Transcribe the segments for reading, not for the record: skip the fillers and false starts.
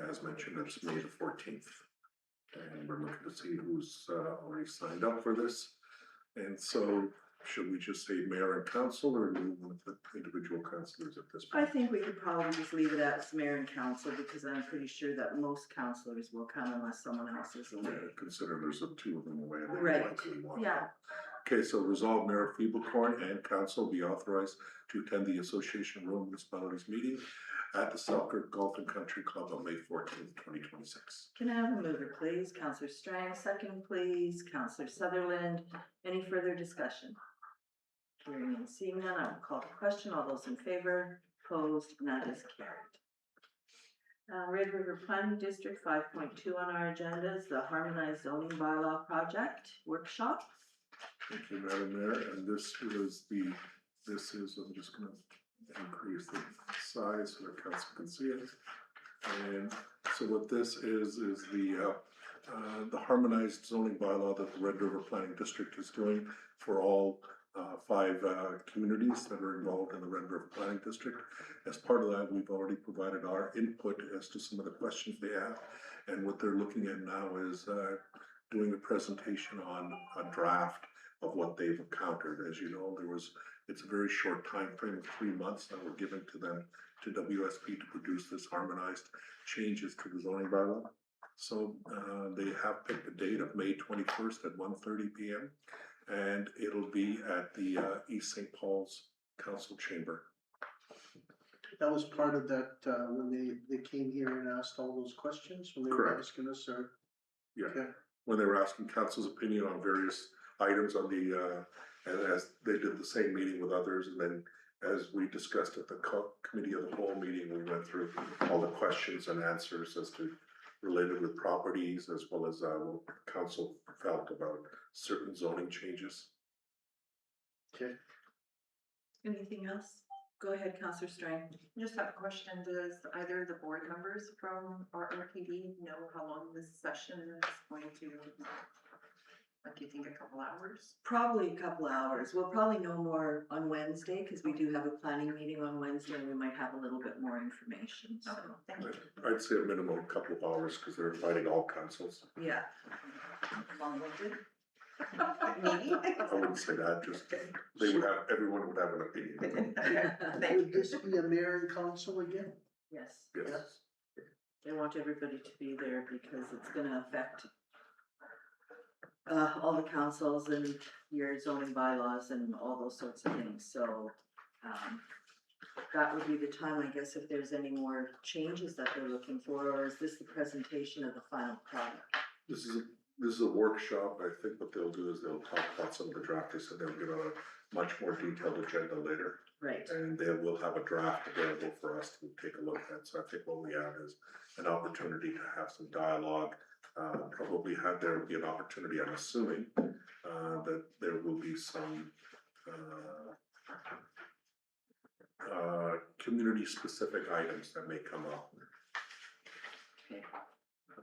as mentioned, it's May the 14th. And we're looking to see who's already signed up for this. And so should we just say mayor and council or move with the individual councilors at this I point? think we could probably just leave it as mayor and council, because I'm pretty sure that most councilors will come unless someone else is away. Consider there's two of them away. And they Right. likely want- Yeah. Okay, so resolve Mayor Feeblecorn and council be authorized to attend the Association of Rural Municipalities meeting at the Selkirk Golf and Country Club on May 14th, 2026. Can I have a mover, please? Councillor Strang, second, please. Councillor Sutherland. Any further discussion? Hearing and seeing none, I will call the question. All those in favor, opposed, and that is carried. Red River Planning District 5.2 on our agenda is the Harmonized Zoning Bylaw Project Workshop. Thank you, Madam Mayor, and this is, I'm just gonna increase the size so the council can see it. And so what this is the harmonized zoning bylaw that the Red River Planning District is doing for all 5 communities that are involved in the Red River Planning District. As part of that, we've already provided our input as to some of the questions they have. And what they're looking at now is doing a presentation on a draft of what they've encountered. As you know, it's a very short time frame of 3 months that were given to them, to WSP, to produce this harmonized changes to the zoning bylaw. So they have picked a date of May 21st at 1:30 p.m. and it'll be at the East St. Paul's Council Chamber. That was part of that, when they came here and asked all those questions, when they were Correct. asking us, or? Yeah. Okay. When they were asking council's opinion on various items on the, and as they did the same meeting with others, and then as we discussed at the committee of the whole meeting, we went through all the questions and answers as to related with properties, as well as what council felt about certain zoning changes. Okay. Anything else? Go ahead, Councillor Strang. Just have a question, does either of the board members from RRPD know how long this session is going to, like, do you think a couple hours? Probably a couple hours. We'll probably know more on Wednesday, because we do have a planning meeting on Wednesday, and we might have a little bit more information, so, Oh, thank you. I'd say a minimum couple of hours because they're inviting all councils. yeah. Long-winded? I wouldn't say that, just everyone would have an opinion. Would this be a mayor and council again? Yes, Yes. they want everybody to be there because it's gonna affect all the councils and your zoning bylaws and all those sorts of things, so, that would be the time, I guess, if there's any more changes that they're looking for, or is this the presentation of the final product? This is a workshop. I think what they'll do is they'll talk about some of the drafters and they'll give a much more detailed agenda later. Right, And they will have a draft available for us to take a look at. So I think what we have is an opportunity to have some dialogue. There will be an opportunity, I'm assuming, that there will be some community-specific items that may come up. okay,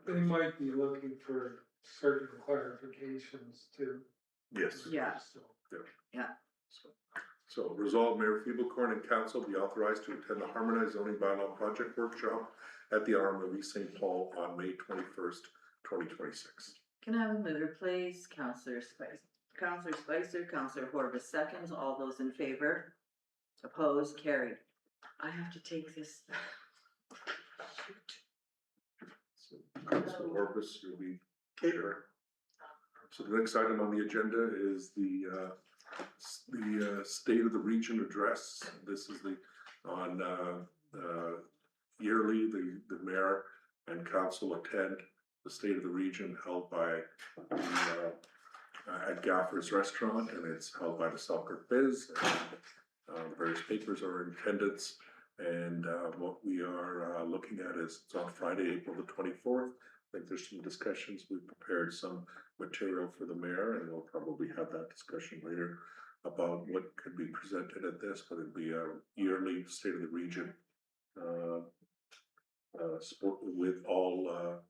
They might be looking for certain clarifications too. Yes. yeah, So, So resolve Mayor Feeblecorn and council be authorized to attend the harmonized zoning bylaw project workshop at the Arm of East St. Paul on May 21st, 2026. can I have a mover, please? Councillor Spicer, Councillor Horvath seconds, all those in favor? Opposed, carried. I have to take this. So Councilor Orvis, you'll be here. So the next item on the agenda is the State of the Region address. This is yearly, the mayor and council attend the State of the Region held by at Gaffer's Restaurant, and it's held by the Selkirk Biz. The various papers are in attendance, and what we are looking at is it's on Friday, April the 24th. I think there's some discussions. We've prepared some material for the mayor, and we'll probably have that discussion later about what could be presented at this, but it'd be a yearly State of the Region sport with all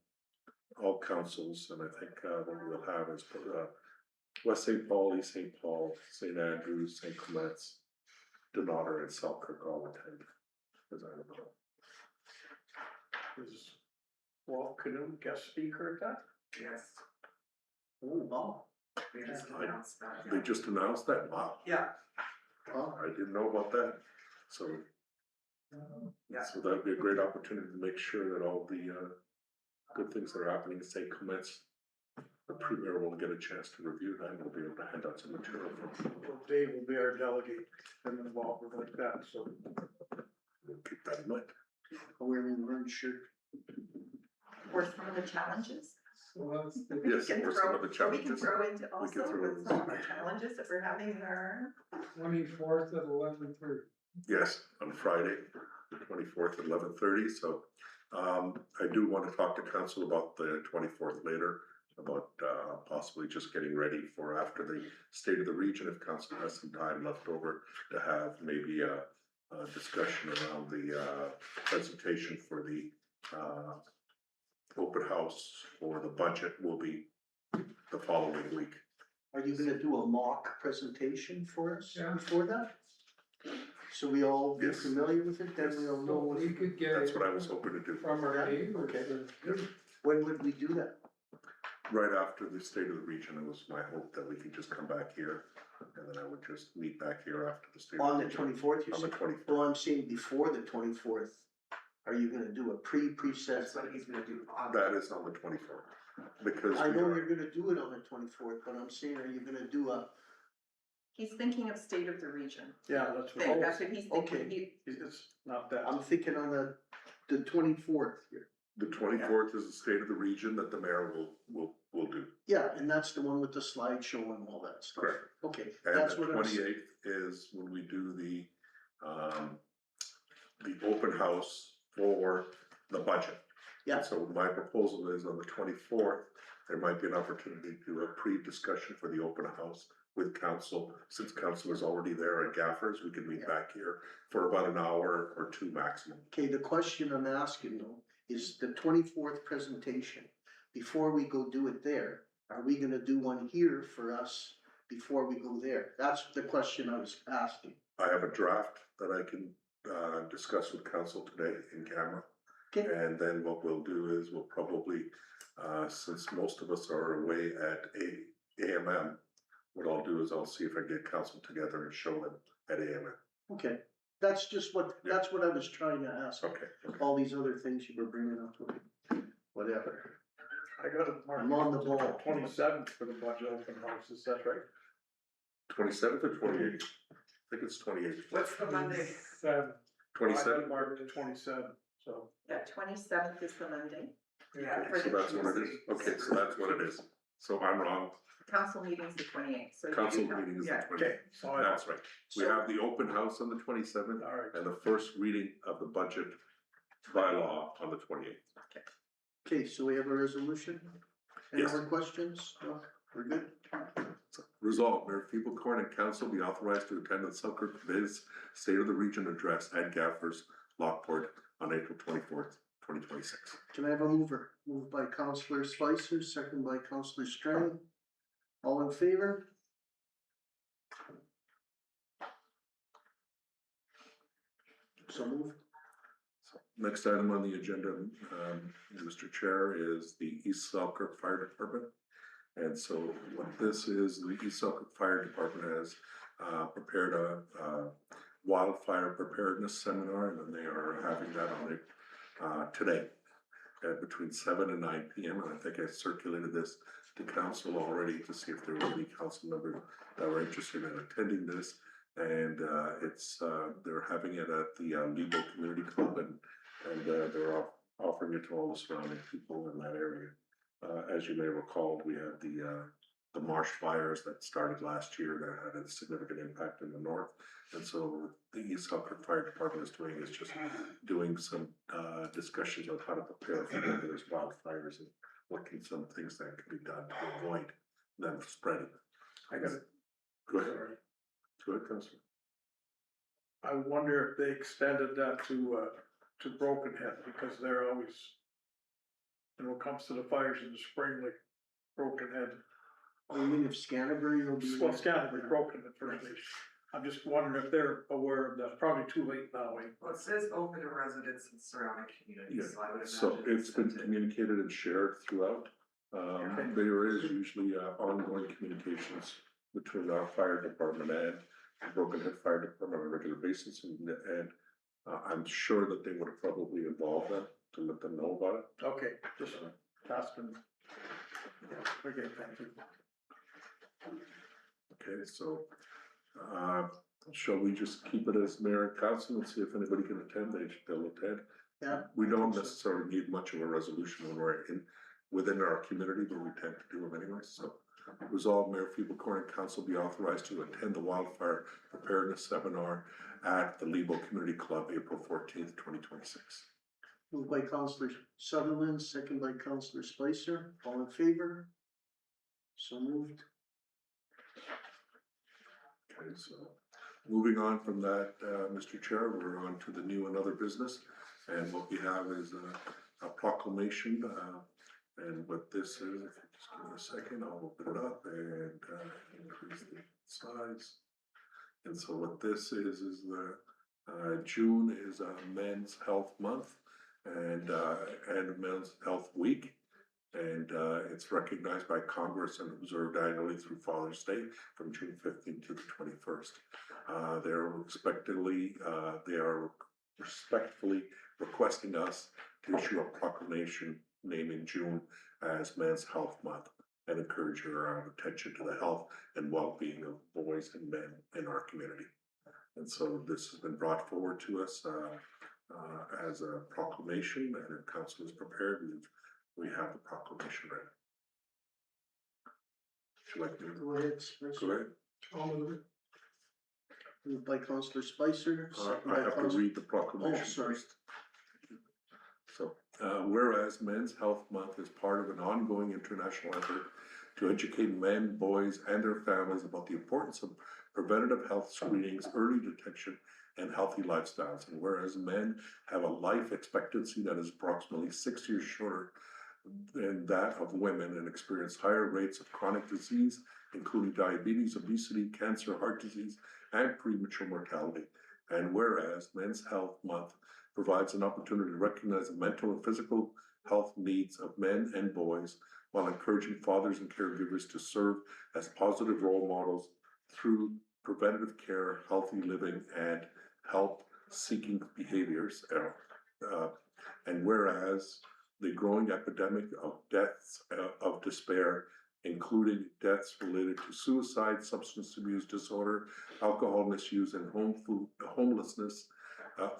councils, and I think what we'll have is West St. Paul, East St. Paul, St. Andrews, St. Clements, Denauder, and Selkirk all attend, as I recall. Well, Canoe guest speaker at that? Yes. Oh, wow. We just I- announced that. They just announced that, wow, Yeah. Wow. I didn't know about that, so. Yeah. So that'd be a great opportunity to make sure that all the, good things that are happening in St. Clements, the premier will get a chance to review that, and we'll be able to hand out some material from, Well, Dave will be our delegate and involved with like that, so. we'll keep that in mind. Wearing the orange shirt. Or some of the challenges. So that's the, We Yes, can or some throw- of the We can challenges. throw into We also can throw with in some of our some- challenges that we're having in our. 24th at 11:30. Yes, on Friday, the 24th at 11:30, so, I do want to talk to council about the 24th later, about, possibly just getting ready for after the state of the region, if council has some time left over to have maybe a discussion around the, presentation for the, open house or the budget will be the following week. Are you gonna do a mock presentation for us Yeah. before that? So we all get Yes. familiar with it, then we'll know So what, we could get That's it what I was hoping to do, from our Yeah, neighbors. okay. when would we do that? right after the state of the region. It was my hope that we could just come back here, and then I would just meet back here after the state. of On the region. 24th, you On the said? 24th. Well, I'm saying before the 24th, are you gonna do a preset? That's what he's gonna do. That is on the 24th, because I we know are, you're gonna do it on the 24th, but I'm saying, are you gonna do a? He's thinking of state of the region. Yeah, that's That's what he's thinking. okay. He- It's not that. I'm thinking on the 24th here. the 24th is the state of the region that the mayor will do. Yeah, and that's the one with the slideshow and all that stuff. Correct. Okay, And that's the what I'm saying. 28th is when we do the open house for the budget. Yeah. So my proposal is on the 24th, there might be an opportunity to do a pre-discussion for the open house with council. Since council is already there at Gaffers, we can meet back here for about an hour or two maximum. Okay, the question I'm asking though, is the 24th presentation, before we go do it there, are we gonna do one here for us before we go there? That's the question I was asking. I have a draft that I can discuss with council today in camera. Okay, And then what we'll do is we'll probably, since most of us are away at AMM, what I'll do is I'll see if I get council together and show them at AMM. okay, that's just that's what I was trying to ask. Okay. All these other things you were bringing up, whatever. I got it marked. I'm on the ball. 27th for the budget open house, is that right? 27th or 28th? I think it's 28th. What's the Monday? 7. 27th? Marked the 27th, so. Yeah, 27th is the Monday. Okay, For so the that's what it is. Tuesday. Okay, so that's what it is. So I'm wrong. Council meeting's the 28th, so. you Council do have- meeting is the yeah. 28th. Okay, so I, That's right. We So- have the open house on the 27th all right. and the first reading of the budget bylaw on the 28th. Okay, so we have a resolution? Any Yes. more questions? No, we're good? Resolved, Mayor Feeblecorn and council be authorized to attend the Selkirk Biz State of the Region Address at Gaffers, Lockport on April 24th, 2026. Can I have a mover? Moved by Counselor Spicer, second by Counselor Strang. All in favor? So moved. Next item on the agenda, Mr. Chair, is the East Selkirk Fire Department. And so what this is, the East Selkirk Fire Department has prepared a wildfire preparedness seminar, and then they are having that on it today at between 7 and 9 p.m. And I think I circulated this to council already to see if there were any council members that were interested in attending this. And they're having it at the Lebo Community Club, and they're offering it to all the surrounding people in that area. As you may recall, we had the marsh fires that started last year that had a significant impact in the north. And so the East Selkirk Fire Department is just doing some discussions on how to prepare for when there's wildfires and what can some things that can be done to avoid them spreading. I got it. Go ahead. Go ahead, Councilor. I wonder if they extended that to Broken Head, because they're always, when it comes to the fires in the spring, like Broken Head. I mean, if Scanterbury will be. Well, Scanterbury, Broken Head First Nation. I'm just wondering if they're aware of that, probably too late now, eh? Well, it says open to residents and surrounding communities, so I would So imagine. it's been sent to- communicated and shared throughout. There is usually ongoing communications between our fire department and the Broken Head Fire Department on a regular basis, and I'm sure that they would have probably involved them to let them know about it. Okay, just asking. Okay, thank you. Okay, so, shall we just keep it as mayor and council and see if anybody can attend, they'll attend? Yeah. We I don't think so. necessarily need much of a resolution when we're within our community, but we tend to do them anyway, so. Resolve Mayor Corn and Council be authorized to attend the wildfire preparedness seminar at the Lebo Community Club, April 14th, 2026. Moved by Counselor Sutherland, second by Counselor Spicer, all in favor? So moved. Okay, so, moving on from that, Mr. Chair, we're on to the new and other business. And what we have is a proclamation, and what this is, if you just give me a second, I'll open it up and increase the size. And so what this is the, June is Men's Health Month and Men's Health Week. And it's recognized by Congress and observed annually through Father's Day from June 15th to the 21st. They are respectfully requesting us to issue a proclamation naming June as Men's Health Month and encourage your attention to the health and well-being of boys and men in our community. And so this has been brought forward to us as a proclamation, and if council is prepared, we have the proclamation ready. Would you like to Go ahead, go Spicer. ahead? I'll move it. Moved by Counselor Spicer, second I by have to Counselor. read the proclamation Oh, sorry. first. So, whereas Men's Health Month is part of an ongoing international effort to educate men, boys, and their families about the importance of preventative health screenings, early detection, and healthy lifestyles. And whereas men have a life expectancy that is approximately 6 years shorter than that of women and experience higher rates of chronic disease, including diabetes, obesity, cancer, heart disease, and premature mortality. And whereas Men's Health Month provides an opportunity to recognize the mental and physical health needs of men and boys while encouraging fathers and caregivers to serve as positive role models through preventative care, healthy living, and help-seeking behaviors. And whereas the growing epidemic of deaths of despair, including deaths related to suicide, substance abuse disorder, alcohol misuse, and homelessness,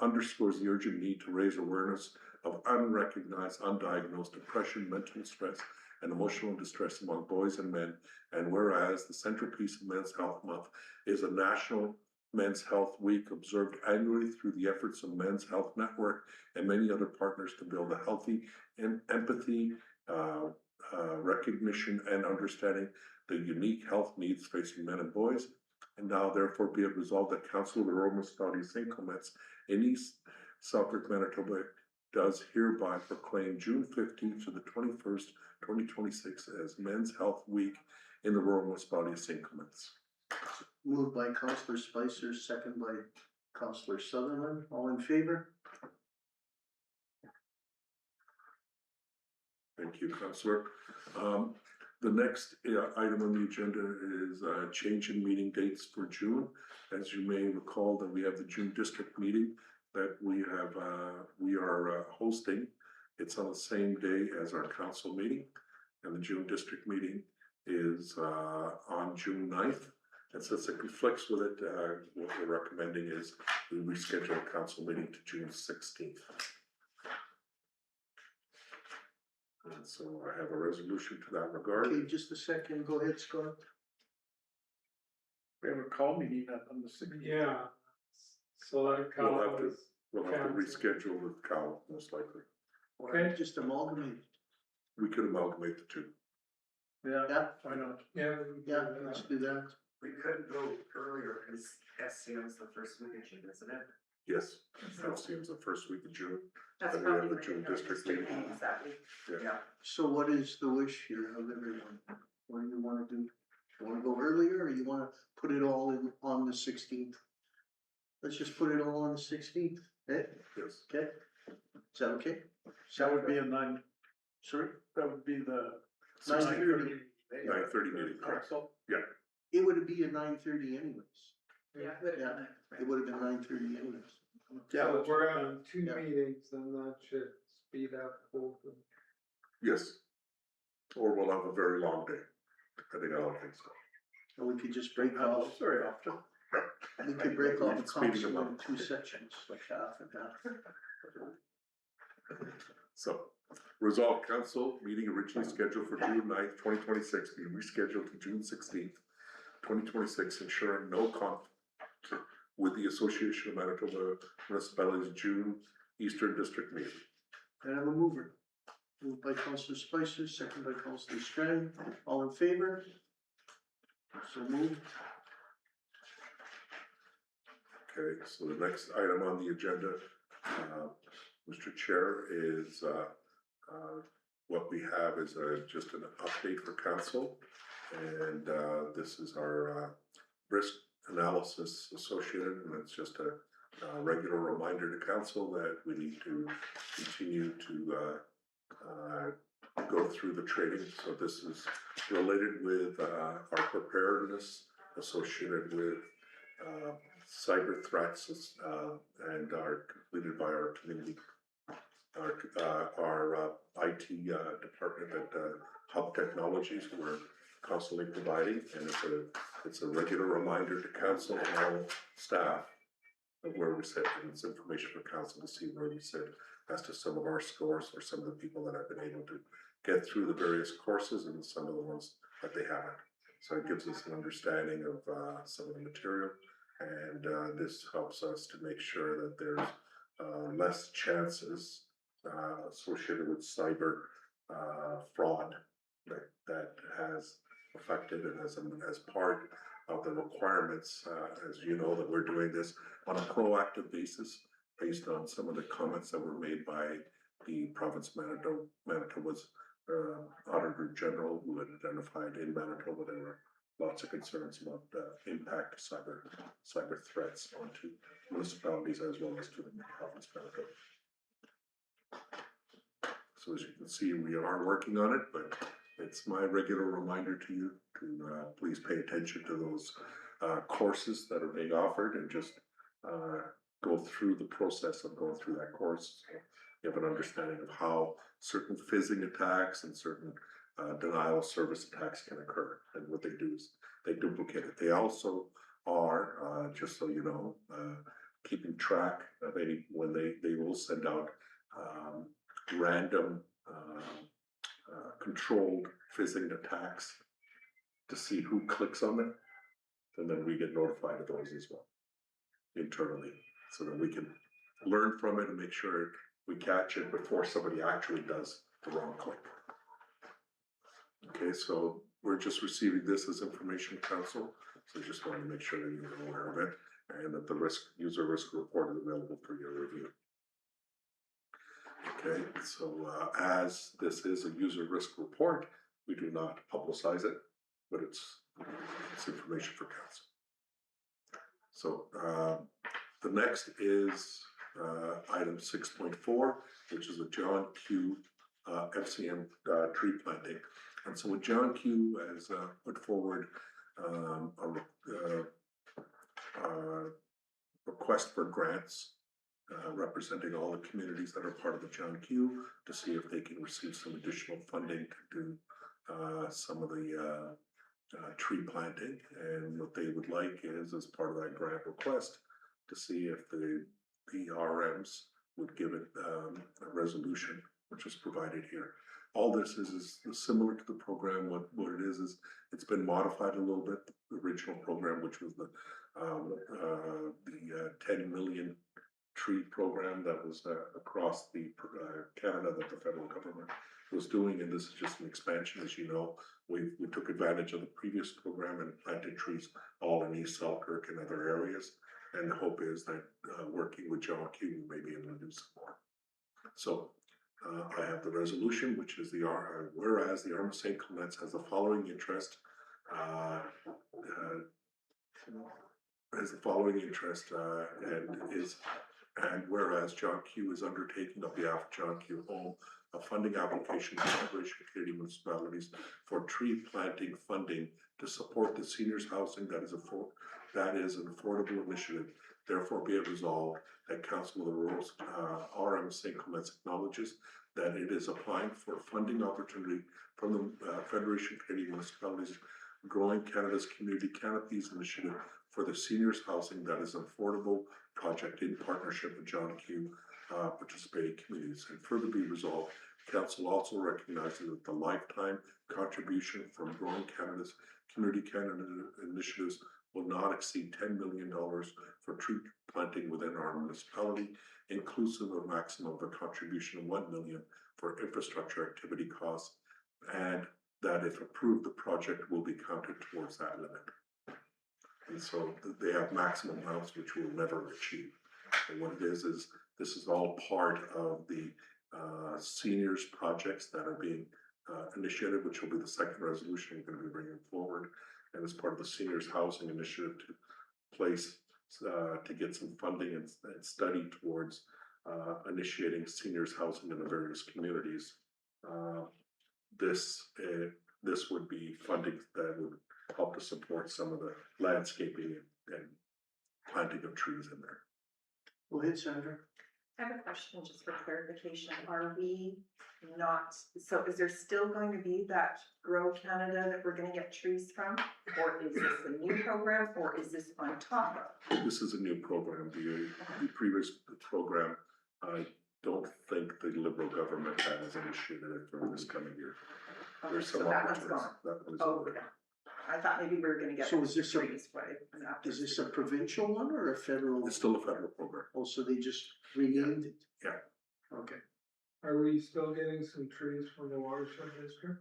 underscores the urgent need to raise awareness of unrecognized, undiagnosed depression, mental stress, and emotional distress among boys and men. And whereas the centerpiece of Men's Health Month is a national Men's Health Week observed annually through the efforts of Men's Health Network and many other partners to build a healthy empathy, recognition, and understanding the unique health needs facing men and boys. And now therefore be it resolved that Council of the Royal Municipality of St. Clements in East Southwark, Manitoba does hereby proclaim June 15th to the 21st, 2026 as Men's Health Week in the Royal Municipality of St. Clements. Moved by Counselor Spicer, second by Counselor Sutherland, all in favor? Thank you, Councillor. The next item on the agenda is change in meeting dates for June. As you may recall, that we have the June district meeting that we are hosting. It's on the same day as our council meeting, and the June district meeting is on June 9th. And since it conflicts with it, what we're recommending is we reschedule a council meeting to June 16th. And so I have a resolution to that regard. Okay, just a second, go ahead, Scott. We have a call meeting on the 16th. Yeah. So that We'll have to- is. We'll have to Council. reschedule with Cal, most likely. Okay. Just amalgamate. We could amalgamate the two. Yeah, Yeah, why not? Yeah. yeah, let's do that. We could go earlier, because SCM is the first week of June, isn't it? Yes, that seems the first week of June. That's And we have probably the June when the district district meeting. meetings that week. Yeah. Yeah. So what is the wish here of everyone? What do you wanna do? You wanna go earlier, or you wanna put it all in on the 16th? Let's just put it all on the 16th, eh? Yes. Okay? Is that okay? That would be a nine, Sorry? that would be the 9:30. 9:30 meeting, correct? council. It would be a 9:30 anyways. Yeah. would've Yeah. been nice. It would have been 9:30 anyways. Yeah, So let's- we're on two Yeah. meetings, then that should speed up both of them. Yes. Or we'll have a very long day, depending on how things go. And we could just break off, Very often. we could break off It's speeding council them in up. 2 sections, like half and half. So, resolved, council meeting originally scheduled for June 9th, 2026, being rescheduled to June 16th, 2026, ensuring no conflict with the Association of Manitoba Municipalities June Eastern District meeting. And I'm a mover. Moved by Councilor Spicer, second by Councilor Strang, all in favor? So moved. Okay, so the next item on the agenda, Mr. Chair, is, what we have is, just an update for council. And, this is our, risk analysis associated, and it's just a regular reminder to council that we need to continue to, go through the training. So this is related with, our preparedness associated with, cyber threats, and are completed by our community, our IT department at Hub Technologies. We're constantly providing, and it's a regular reminder to council and all staff of where we sit, and it's information for council to see where we sit as to some of our scores for some of the people that have been able to get through the various courses and some of the ones that they haven't. So it gives us an understanding of some of the material, and this helps us to make sure that there's less chances associated with cyber fraud that has affected, and as part of the requirements, as you know, that we're doing this on a proactive basis based on some of the comments that were made by the province of Manitoba's Auditor General, who had identified in Manitoba there were lots of concerns about the impact of cyber threats onto municipalities as well as to the province of Manitoba. So as you can see, we are working on it, but it's my regular reminder to you to please pay attention to those courses that are being offered, and just go through the process of going through that course. So you have an understanding of how certain phishing attacks and certain denial of service attacks can occur, and what they do is they duplicate it. They also are, just so you know, keeping track of any, when they will send out random controlled phishing attacks to see who clicks on them, and then we get notified of those as well internally, so that we can learn from it and make sure we catch it before somebody actually does the wrong click. Okay, so we're just receiving this as information, council, so just wanted to make sure that you were aware of it, and that the user risk report is available for your review. Okay, so as this is a user risk report, we do not publicize it, but it's information for council. So the next is item 6.4, which is a John Q FCM tree planting. And so what John Q has put forward a request for grants representing all the communities that are part of the John Q, to see if they can receive some additional funding to do some of the tree planting. And what they would like is, as part of that grant request, to see if the RMs would give it a resolution, which is provided here. All this is similar to the program. What it is it's been modified a little bit. The original program, which was the 10 million tree program that was across the Canada, that the federal government was doing, and this is just an expansion. As you know, we took advantage of the previous program and planted trees all in East Selkirk and other areas, and the hope is that working with John Q, we may be able to do some more. So I have the resolution, which is whereas the Arm of St. Clements has the following interest uh, has the following interest, and whereas John Q is undertaking on behalf of John Q Home, a funding application to Federation of Canadian Municipalities for tree planting funding to support the seniors housing that is an affordable initiative. Therefore be it resolved that Council of the Rules, RM St. Clements acknowledges that it is applying for funding opportunity from the Federation of Canadian Municipalities Growing Canada's Community Canopies Initiative for the seniors housing that is an affordable project in partnership with John Q participating communities. And further be resolved, Council also recognizes that the lifetime contribution from Growing Canada's Community Canada initiatives will not exceed $10 million for tree planting within our municipality, inclusive of maximum of a contribution of $1 million for infrastructure activity costs, and that if approved, the project will be counted towards that limit. And so they have maximum amounts which we'll never achieve. And what it is this is all part of the seniors projects that are being initiated, which will be the second resolution we're going to be bringing forward. And as part of the seniors housing initiative to place, to get some funding and study towards initiating seniors housing in the various communities. This would be funding that would help to support some of the landscaping and planting of trees in there. Go ahead, Sandra. I have a question just for clarification. Are we not, so is there still going to be that Grow Canada that we're gonna get trees from? Or is this a new program, or is this on top of? This is a new program. The previous program, I don't think the Liberal government has initiated it for this coming year. Okay, There's so some that one's opportunities. gone. That one's Oh, over. okay. I thought maybe we were gonna get So is this a- trees, but after. Is this a provincial one or a federal? It's still a federal program. Also, they just renamed it? Yeah. Okay. Are we still getting some trees from the watershed district?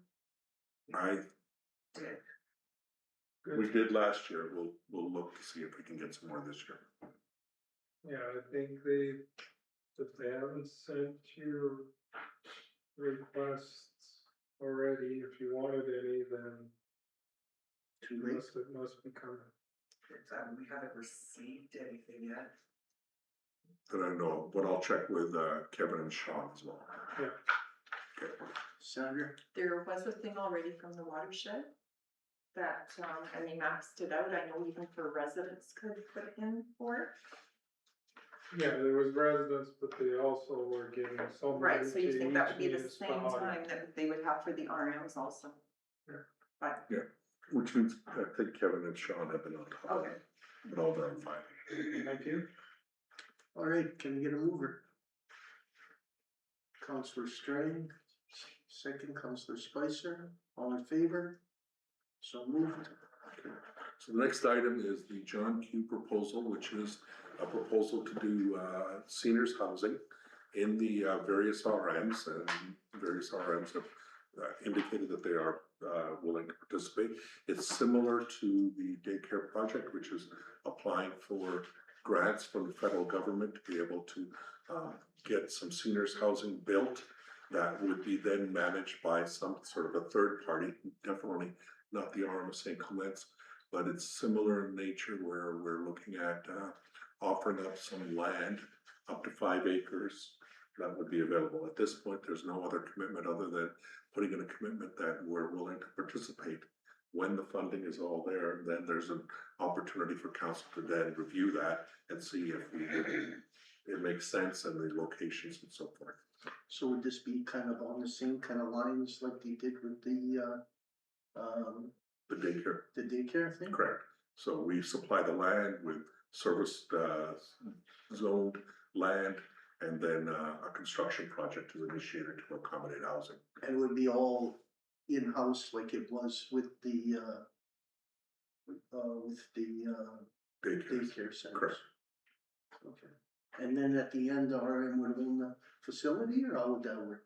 We did last year. We'll look to see if we can get some more this year. Yeah, I think if they haven't sent you requests already, if you wanted any, then Too late. it must be coming. We haven't received anything yet. That I know, but I'll check with Kevin and Sean as well. Yeah. Okay. Sandra? There was a thing already from the watershed that, and they maxed it out. I know even for residents could put in for it. Yeah, there was residents, but they also were giving so many Right, so you to think that would each be the same municipality. time that they would have for the RMs also? Yeah. But, Which means I think Kevin and Sean have been on top of okay, it, but I'll verify. Thank you. All right, can we get a mover? Counselor Strang, second Counselor Spicer, all in favor? So moved. So the next item is the John Q proposal, which is a proposal to do seniors housing in the various RMs, and various RMs have indicated that they are willing to participate. It's similar to the daycare project, which is applying for grants from the federal government to be able to get some seniors housing built that would be then managed by some sort of a third party, definitely not the RM of St. Clements, but it's similar in nature where we're looking at offering up some land, up to 5 acres, that would be available. At this point, there's no other commitment other than putting in a commitment that we're willing to participate. When the funding is all there, then there's an opportunity for council to then review that and see if it makes sense and the locations and so forth. So would this be kind of on the same kind of lines like they did with the daycare thing? Correct. So we supply the land with service zoned land, and then a construction project is initiated to accommodate housing. And would be all in-house like it was with the daycare centers? Correct. Okay. And then at the end, the RM would own the facility, or how would that work?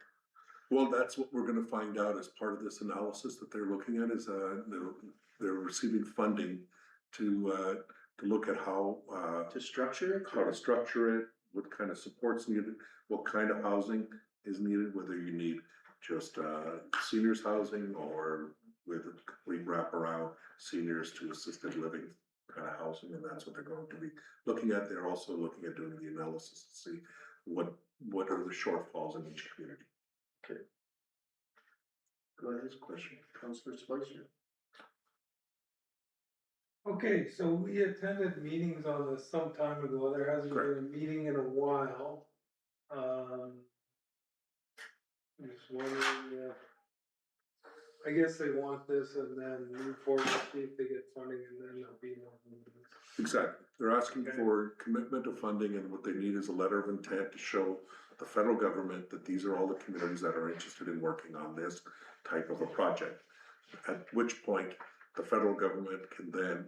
Well, that's what we're gonna find out as part of this analysis that they're looking at is they're receiving funding to look at how To structure it? how to structure it, what kind of support's needed, what kind of housing is needed, whether you need just seniors housing or with a complete wraparound seniors to assisted living kind of housing, and that's what they're going to be looking at. They're also looking at doing the analysis to see what are the shortfalls in each community. Go ahead, question, Councillor Spicer. Okay, so we attended meetings on this some time ago, there hasn't been a meeting in a while. Just wondering, I guess they want this and then move forward, see if they get funding and then there'll be more meetings. Exactly. They're asking Okay. for commitment of funding, and what they need is a letter of intent to show the federal government that these are all the communities that are interested in working on this type of a project. At which point, the federal government can then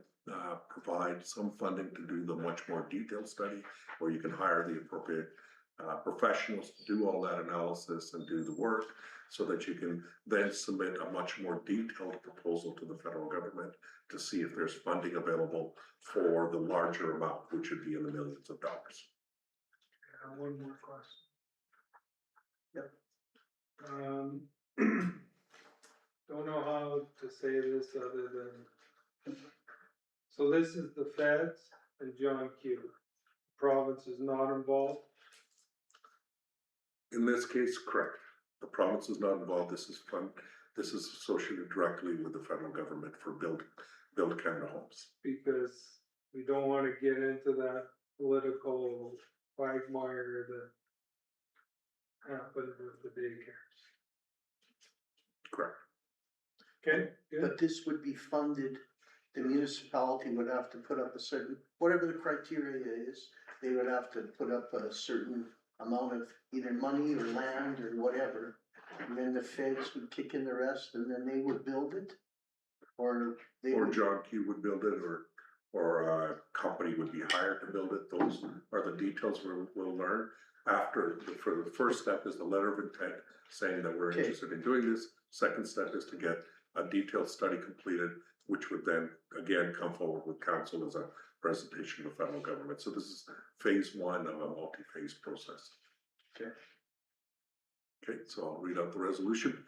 provide some funding to do the much more detailed study, where you can hire the appropriate professionals to do all that analysis and do the work, so that you can then submit a much more detailed proposal to the federal government to see if there's funding available for the larger amount, which would be in the millions of dollars. One more question. Yep. Don't know how to say this other than, so this is the feds and John Q. Province is not involved. In this case, correct. The province is not involved. This is associated directly with the federal government for Build Canada Homes. Because we don't wanna get into that political quagmire that happened with the daycares. Correct. Okay, good. But this would be funded, the municipality would have to put up a certain, whatever the criteria is, they would have to put up a certain amount of either money or land or whatever. And then the feds would kick in the rest and then they would build it? Or they Or would, John Q would build it, or a company would be hired to build it. Those are the details we'll learn after. For the first step is the letter of intent saying that we're Okay. interested in doing this. Second step is to get a detailed study completed, which would then again come forward with council as a presentation to the federal government. So this is phase one of a multi-phase process. Okay. Okay, so I'll read out the resolution.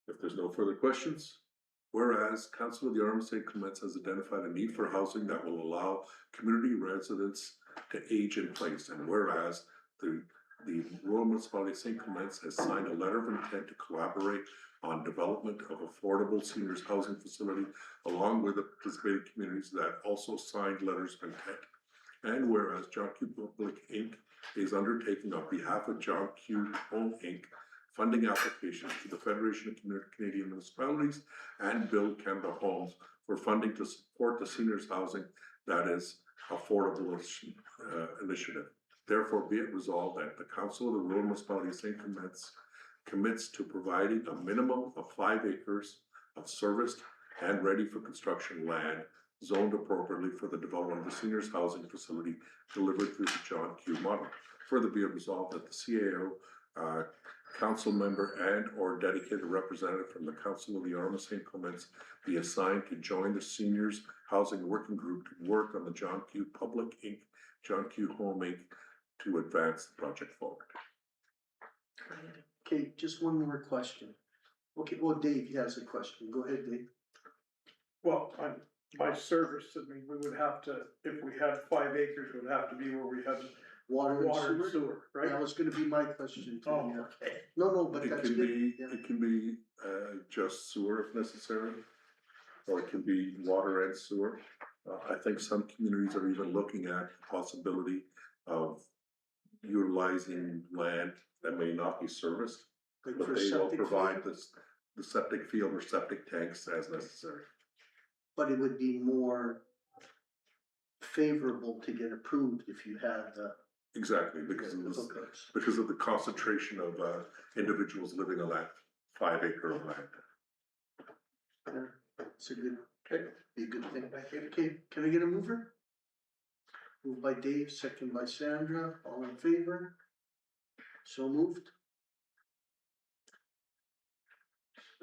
If there's no further questions. Whereas Council of the Arm of St. Clements has identified a need for housing that will allow community residents to age in place. And whereas the Rural Municipality of St. Clements has signed a letter of intent to collaborate on development of affordable seniors housing facility along with the participating communities that also signed letters of intent. And whereas John Q Public Inc. is undertaking on behalf of John Q Home Inc. funding applications to the Federation of Canadian Municipalities and Build Canada Homes for funding to support the seniors housing that is affordable initiative. Therefore, be it resolved that the Council of the Rural Municipality of St. Clements commits to providing a minimum of 5 acres of serviced and ready for construction land zoned appropriately for the development of the seniors housing facility delivered through the John Q model. Further be it resolved that the CAO council member and or dedicated representative from the Council of the Arm of St. Clements be assigned to join the seniors housing working group to work on the John Q Public Inc., John Q Home Inc. to advance the project forward. okay, just one more question. Okay, well, Dave has a question. Go ahead, Dave. Well, by service, I mean, we would have to, if we had 5 acres, it would have to be where we had Water and water and sewer? sewer, right? That was gonna be my question too, Oh, yeah. okay. No, but It that's can good. be, Yeah. it can be just sewer if necessary, or it can be water and sewer. I think some communities are even looking at the possibility of utilizing land that may not be serviced, Like but for they will septic provide field, the septic field or septic tanks as necessary. but it would be more favorable to get approved if you had the Exactly, because of this, hookups. because of the concentration of individuals living on that 5 acre of land. It's a good, be a good thing. Okay, can I get a mover? Moved by Dave, second by Sandra, all in favor? So moved.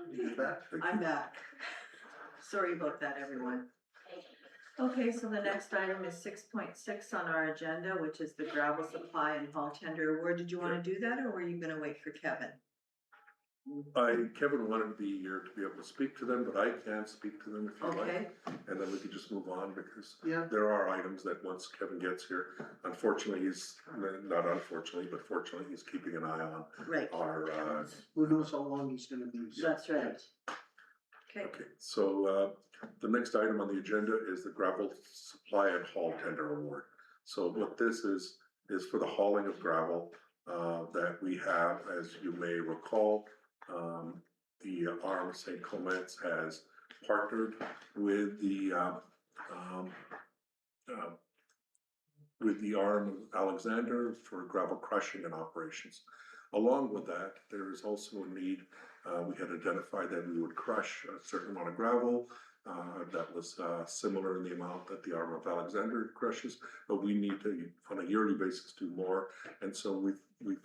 You back? I'm back. Sorry about that, everyone. Okay, so the next item is 6.6 on our agenda, which is the gravel supply and haul tender award. Did you wanna do that, or were you gonna wait for Kevin? Kevin wanted to be here to be able to speak to them, but I can speak to them if you like. Okay, And then we could just move on, because Yeah. there are items that once Kevin gets here, unfortunately, not unfortunately, but fortunately, he's keeping an eye on right, our, Who knows how long he's gonna be. that's right. Okay, okay, so, the next item on the agenda is the gravel supply and haul tender award. So what this is for the hauling of gravel, that we have, as you may recall, the Arm St. Clements has partnered with the, Arm of Alexander for gravel crushing and operations. Along with that, there is also a need, we had identified that we would crush a certain amount of gravel, that was, similar in the amount that the Arm of Alexander crushes, but we need to, on a yearly basis, do more. And so we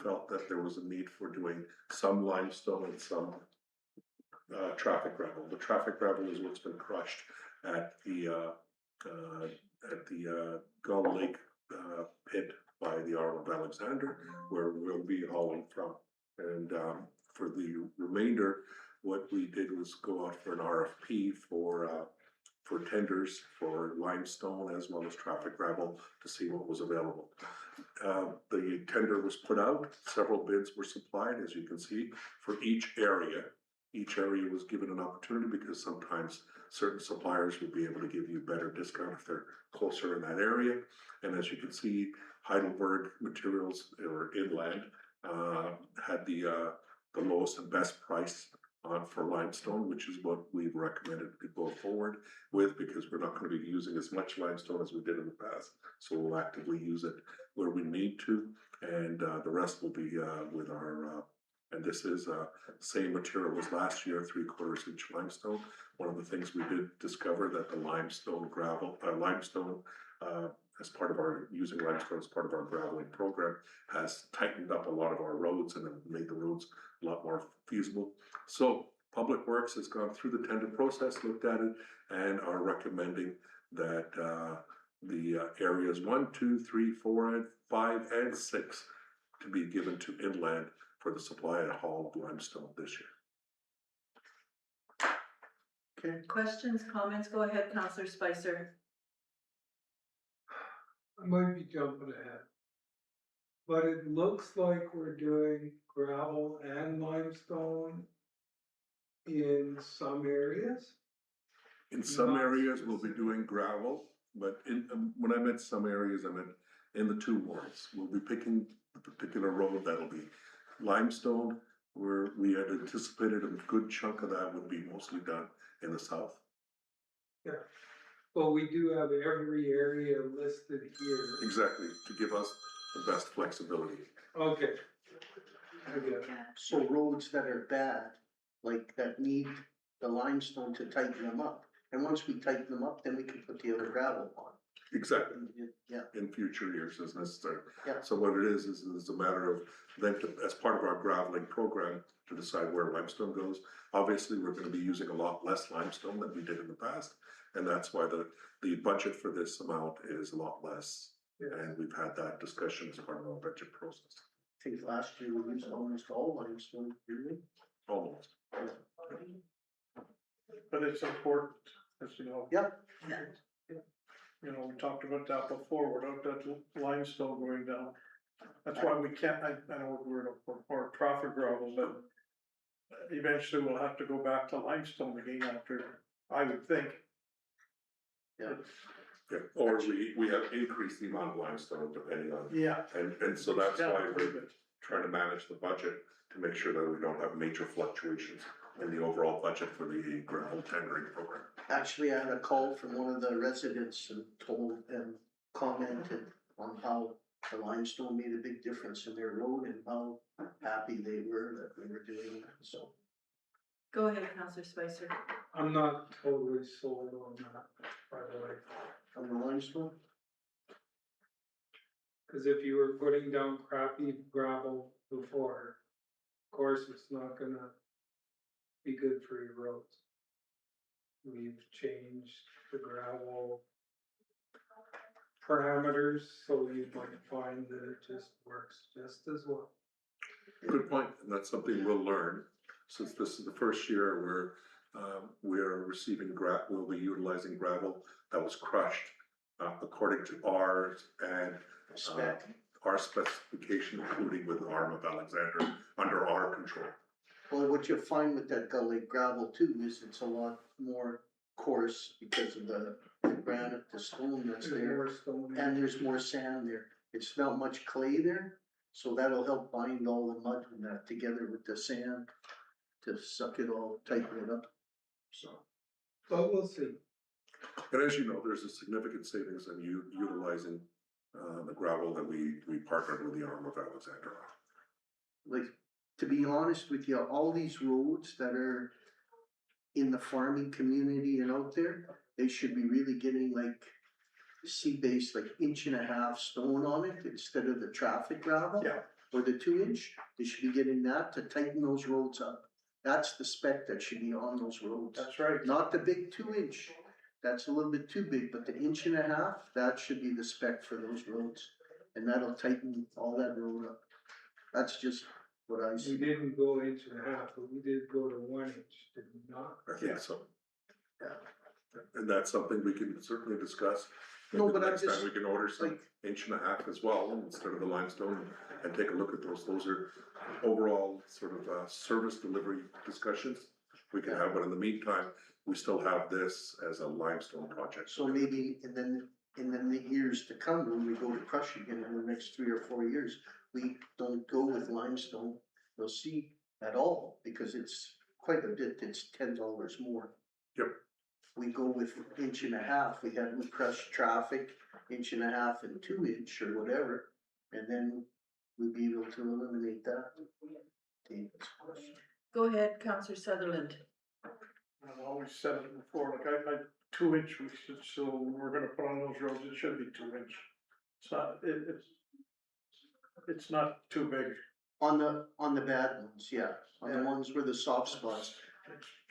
felt that there was a need for doing some limestone and some, traffic gravel. The traffic gravel is what's been crushed at the Gull Lake, pit by the Arm of Alexander, where we'll be hauling from. And, for the remainder, what we did was go out for an RFP for tenders for limestone as well as traffic gravel to see what was available. The tender was put out, several bids were supplied, as you can see, for each area. Each area was given an opportunity, because sometimes certain suppliers would be able to give you better discount if they're closer in that area. And as you can see, Heidelberg Materials, or Inland, had the lowest and best price for limestone, which is what we've recommended to go forward with, because we're not gonna be using as much limestone as we did in the past. So we'll actively use it where we need to, and the rest will be with our, and this is same material as last year, 3/4 inch limestone. One of the things we did discover that the limestone as part of our, using limestone as part of our graveling program, has tightened up a lot of our roads and have made the roads a lot more feasible. So Public Works has gone through the tender process, looked at it, and are recommending that the areas 1, 2, 3, 4, and 5, and 6 to be given to Inland for the supply and haul of limestone this year. Okay, questions, comments, go ahead, Counselor Spicer. I might be jumping ahead. But it looks like we're doing gravel and limestone in some areas. In some Not areas, we'll be doing gravel, but when I meant some areas, I meant in the 2 wards. We'll be picking the particular road that'll be limestone, where we had anticipated a good chunk of that would be mostly done in the south. But we do have every area listed here. Exactly, to give us the best flexibility. Okay. I get it. so roads that are bad, like that need the limestone to tighten them up. And once we tighten them up, then we can put the other gravel on. Exactly, Yeah, in future years as necessary. Yeah. So what it is a matter of then, as part of our graveling program, to decide where limestone goes. Obviously, we're gonna be using a lot less limestone than we did in the past, and that's why the budget for this amount is a lot less. Yes. And we've had that discussion as part of our budget process, I think last year we used almost all limestone, didn't we? almost. But it's important, as you know. Yep. Yeah. You know, we talked about that before, without that limestone going down. That's why we can't, I know we're for traffic gravel, but eventually we'll have to go back to limestone again after, I would think. Yeah. Yeah, or we have increased the amount of limestone depending on, Yeah. and so that's Yeah, why pretty we're good. trying to manage the budget to make sure that we don't have major fluctuations in the overall budget for the gravel tendering program. Actually, I had a call from one of the residents and commented on how the limestone made a big difference in their road and how happy they were that we were doing that, so. Go ahead, Counselor Spicer. I'm not totally sold on that, by the way. On the limestone? Cause if you were putting down crappy gravel before, of course, it's not gonna be good for your roads. We've changed the gravel parameters, so you might find that it just works just as well. Good point, and that's something we'll learn since this is the first year where, we're receiving we'll be utilizing gravel that was crushed, according to ours and, Spec. our specification, including with Arm of Alexander, under our control. Well, what you'll find with that gully gravel too is it's a lot more coarse because of the granite, the stone that's there. More stone. And there's more sand there. It's not much clay there, so that'll help bind all the mud and that together with the sand to suck it all, tighten it up. So, But we'll see. And as you know, there's a significant savings in utilizing, the gravel that we partnered with the Arm of Alexander on. like, to be honest with you, all these roads that are in the farming community and out there, they should be really getting like sea-based, like 1.5 inch stone on it instead of the traffic gravel. Yeah. Or the 2 inch, they should be getting that to tighten those roads up. That's the spec that should be on those roads. That's right. Not the big 2 inch, that's a little bit too big, but the 1.5 inch, that should be the spec for those roads. And that'll tighten all that road up. That's just what I We see. didn't go 1.5 inch, but we did go to 1 inch, did we not? I think so. Yeah. And that's something we can certainly discuss. No, Maybe but I'm next time just, we can order some like- 1.5 inch as well, instead of the limestone, and take a look at those. Those are overall sort of, service delivery discussions we can have, but in the meantime, we still have this as a limestone project. So maybe, and then the years to come, when we go to crush again in the next 3 or 4 years, we don't go with limestone, we'll see at all, because it's quite a bit, it's $10 more. Yep. We go with 1.5 inch, we crush traffic, 1.5 inch and 2 inch or whatever, and then we'd be able to eliminate that. David's question. Go ahead, Counselor Sutherland. I've always said it before, like I 2 inch, we should, so we're gonna put on those roads, it should be 2 inch. It's not, it's not too big. On the bad ones, yeah, on the Yeah. ones where the soft spots.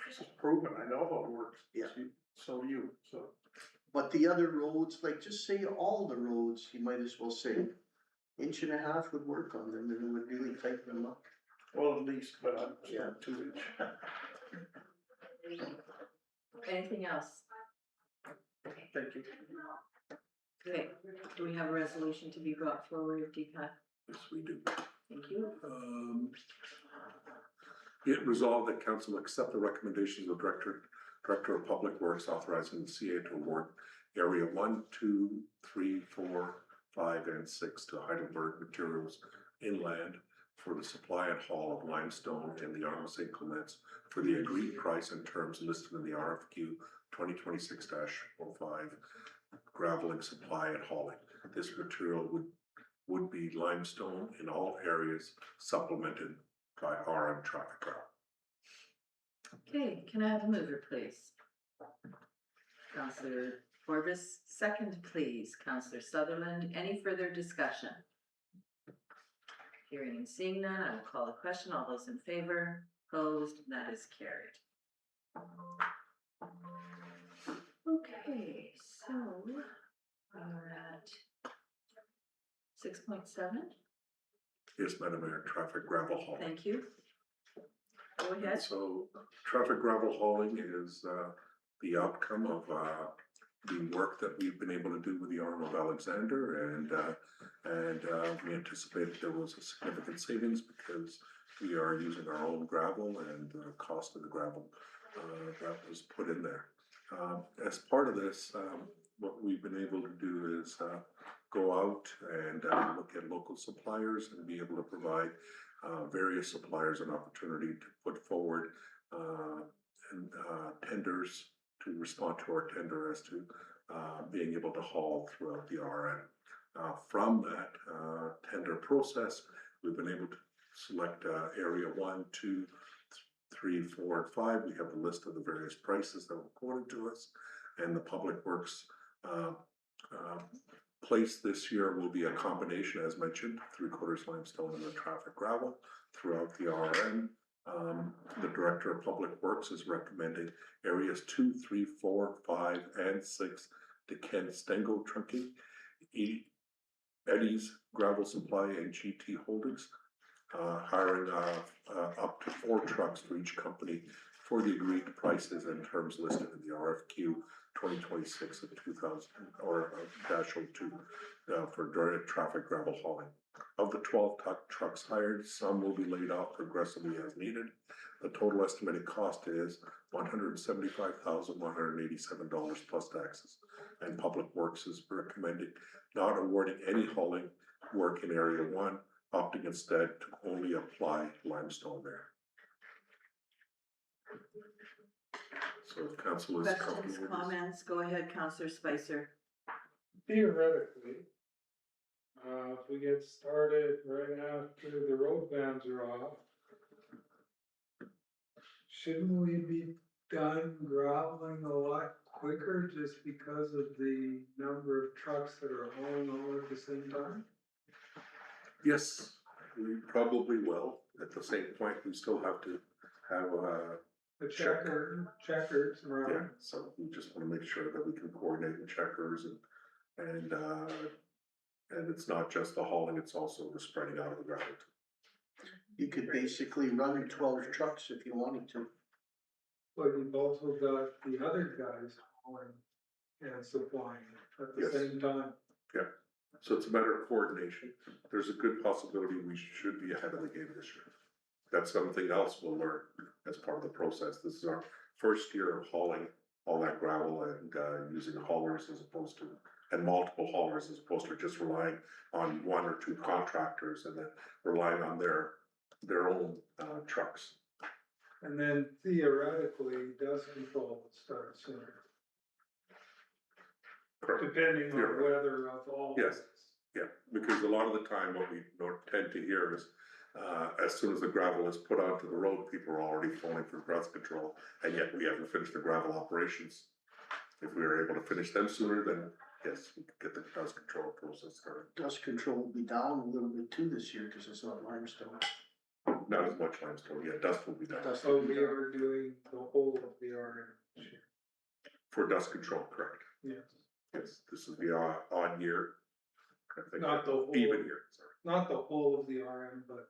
It's proven, I know how it works. Yeah. So But the other roads, like just say all the roads, you might as well say 1.5 inch would work on them and it would really tighten them up. well, at least, but I'm Yeah. 2 inch. Anything else? Thank you. Okay, do we have a resolution to be brought forward, Deepak? Yes, we do. Thank you. Be it resolved that council accept the recommendations of Director of Public Works authorizing the CA to award Area 1, 2, 3, 4, 5, and 6 to Heidelberg Materials Inland for the supply and haul of limestone in the Arm of St. Clements for the agreed price and terms listed in the RFQ 2026-05 graveling supply and hauling. This material would be limestone in all areas, supplemented by RM traffic gravel. Okay, can I have a mover, please? Counselor Forbes, second, please. Counselor Sutherland, any further discussion? Hearing and seeing none, I will call the question. All those in favor, opposed, that is carried. Okay, so we're at 6.7. Yes, Madam Mayor, traffic gravel hauling. Thank you. Go ahead. So traffic gravel hauling is the outcome of the work that we've been able to do with the Arm of Alexander, and we anticipated there was a significant savings because we are using our own gravel and the cost of the gravel that was put in there. As part of this, what we've been able to do is go out and look at local suppliers and be able to provide various suppliers an opportunity to put forward tenders to respond to our tender as to being able to haul throughout the RM. From that tender process, we've been able to select area 1, 2, 3, 4, and 5. We have a list of the various prices that were quoted to us, and the Public Works place this year will be a combination, as mentioned, 3/4 limestone and the traffic gravel throughout the RM. The Director of Public Works is recommending areas 2, 3, 4, 5, and 6 to Ken Stengo Trucking, Eddie's Gravel Supply, and GT Holdings. hiring, up to 4 trucks for each company for the agreed prices and terms listed in the RFQ 2026 of 2000 or -02 for direct traffic gravel hauling. Of the 12 trucks hired, some will be laid off progressively as needed. The total estimated cost is $175,187 plus taxes. And Public Works is recommending not awarding any hauling work in Area 1, opting instead to only apply limestone there. So if council is Questions, comfortable with this. comments? Go ahead, Counselor Spicer. Theoretically, if we get started right after the road bans are off, shouldn't we be done graveling a lot quicker just because of the number of trucks that are hauling all at the same time? Yes, we probably will. At the same point, we still have to have The checkers yeah, around. so we just wanna make sure that we can coordinate the checkers and it's not just the hauling, it's also the spreading out of the gravel. You could basically run 12 trucks if you wanted to. But you've also got the other guys hauling and supplying at the Yes. same time. So it's a matter of coordination. There's a good possibility we should be ahead of the game this year. That's something else we'll learn as part of the process. This is our first year of hauling all that gravel and using haulers as opposed to, and multiple haulers as opposed to just relying on 1 or 2 contractors and then relying on their own trucks. And then theoretically, dust control would start sooner, Correct. depending on Theoretically. weather of all. Yes. this. Yeah, because a lot of the time, what we tend to hear is, as soon as the gravel is put onto the road, people are already phoning for dust control, and yet we haven't finished the gravel operations. If we were able to finish them sooner, then yes, we could get the dust control process started. Dust control will be down a little bit too this year because it's not limestone. Not as much limestone, yeah, dust will be done. Dust So will be we down. are doing the whole of the RM this year. For dust control, correct. Yes, Yes, this is the odd year. I think Not the whole- even year, sorry. not the whole of the RM, but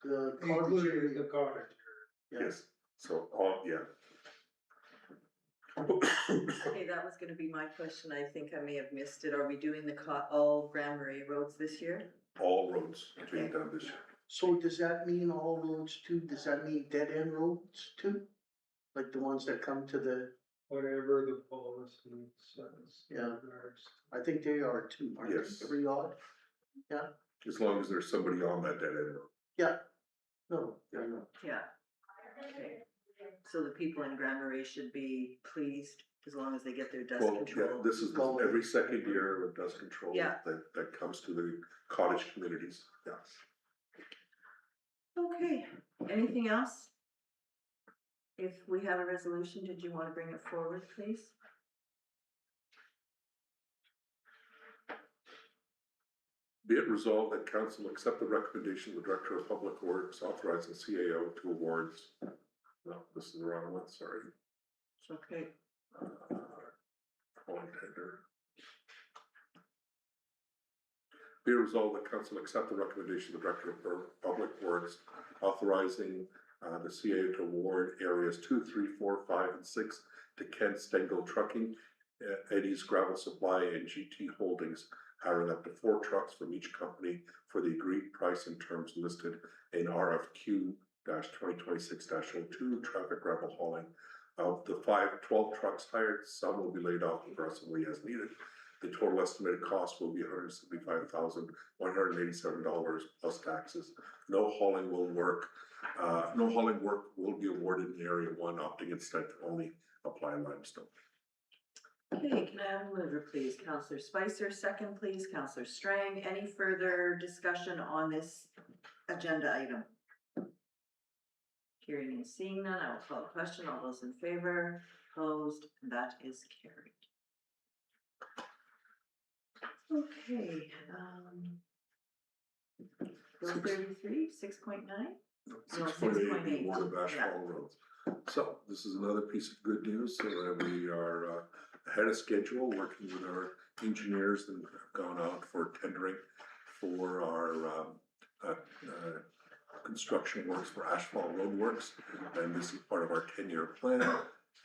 The cottage including area, the cottage. yeah. Yes, so all, yeah. Okay, that was gonna be my question. I think I may have missed it. Are we doing all Grand Marais roads this year? All roads being done this year. So does that mean all roads too? Does that mean dead end roads too? Like the ones that come to the, Whatever the policy says. Yeah. regards. I think they are too, aren't they? Yes. Every odd? As long as there's somebody on that dead end road. Yeah. No, I know. Yeah. Okay. So the people in Grand Marais should be pleased as long as they get their dust Well, yeah, control. this is every second year of dust control Yeah. that comes to the cottage communities, yes. Okay, anything else? If we have a resolution, did you wanna bring it forward, please? Be it resolved that council accept the recommendation of the Director of Public Works authorizing CAO to awards. No, this is the wrong one, sorry. It's okay. Wrong tender. Be it resolved that council accept the recommendation of the Director of Public Works authorizing the CAO to award areas 2, 3, 4, 5, and 6 to Ken Stengel Trucking, Eddie's Gravel Supply, and GT Holdings, hiring up to 4 trucks from each company for the agreed price and terms listed in RFQ 2026-02 traffic gravel hauling. Of the 12 trucks hired, some will be laid off progressively as needed. The total estimated cost will be $175,187 plus taxes. No hauling work will be awarded in Area 1, opting instead to only apply limestone. Okay, can I have a mover, please? Counselor Spicer, second, please. Counselor Strang, any further discussion on this agenda item? Hearing and seeing none, I will call the question. All those in favor, opposed, that is carried. Okay, Bill 33, 6.9? No, 6.8, 6.8, Ward of yeah. Ashfall Roads. So this is another piece of good news, so that we are ahead of schedule, working with our engineers and have gone out for tendering for our construction works for asphalt road works, and this is part of our 10-year plan.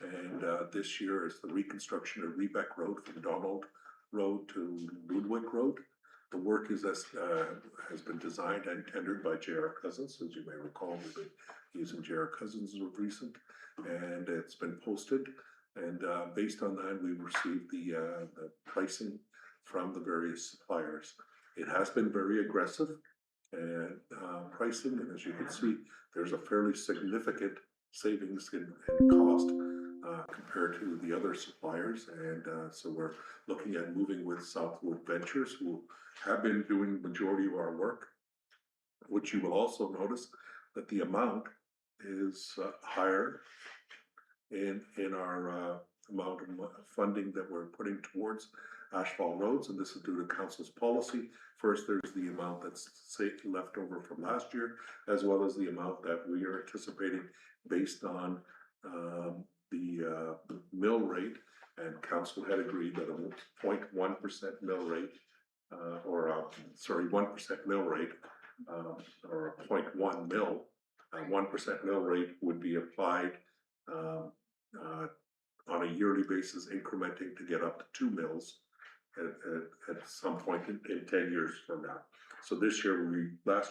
And this year is the reconstruction of Rebec Road from Donald Road to Ludwig Road. The work has been designed and tendered by J.R. Cousins. As you may recall, we've been using J.R. Cousins of recent, and it's been posted. And based on that, we received the pricing from the various suppliers. It has been very aggressive and pricing, and as you can see, there's a fairly significant savings in cost compared to the other suppliers. And so we're looking at moving with Southwood Ventures, who have been doing the majority of our work, which you will also notice that the amount is higher in our amount of funding that we're putting towards asphalt roads, and this is due to council's policy. First, there's the amount that's left over from last year, as well as the amount that we are anticipating based on the mill rate, and council had agreed that a 0.1% mill rate, 1% mill rate, or a 0.1 mill, 1% mill rate would be applied on a yearly basis, incrementing to get up to 2 mills at some point in 10 years from now. So last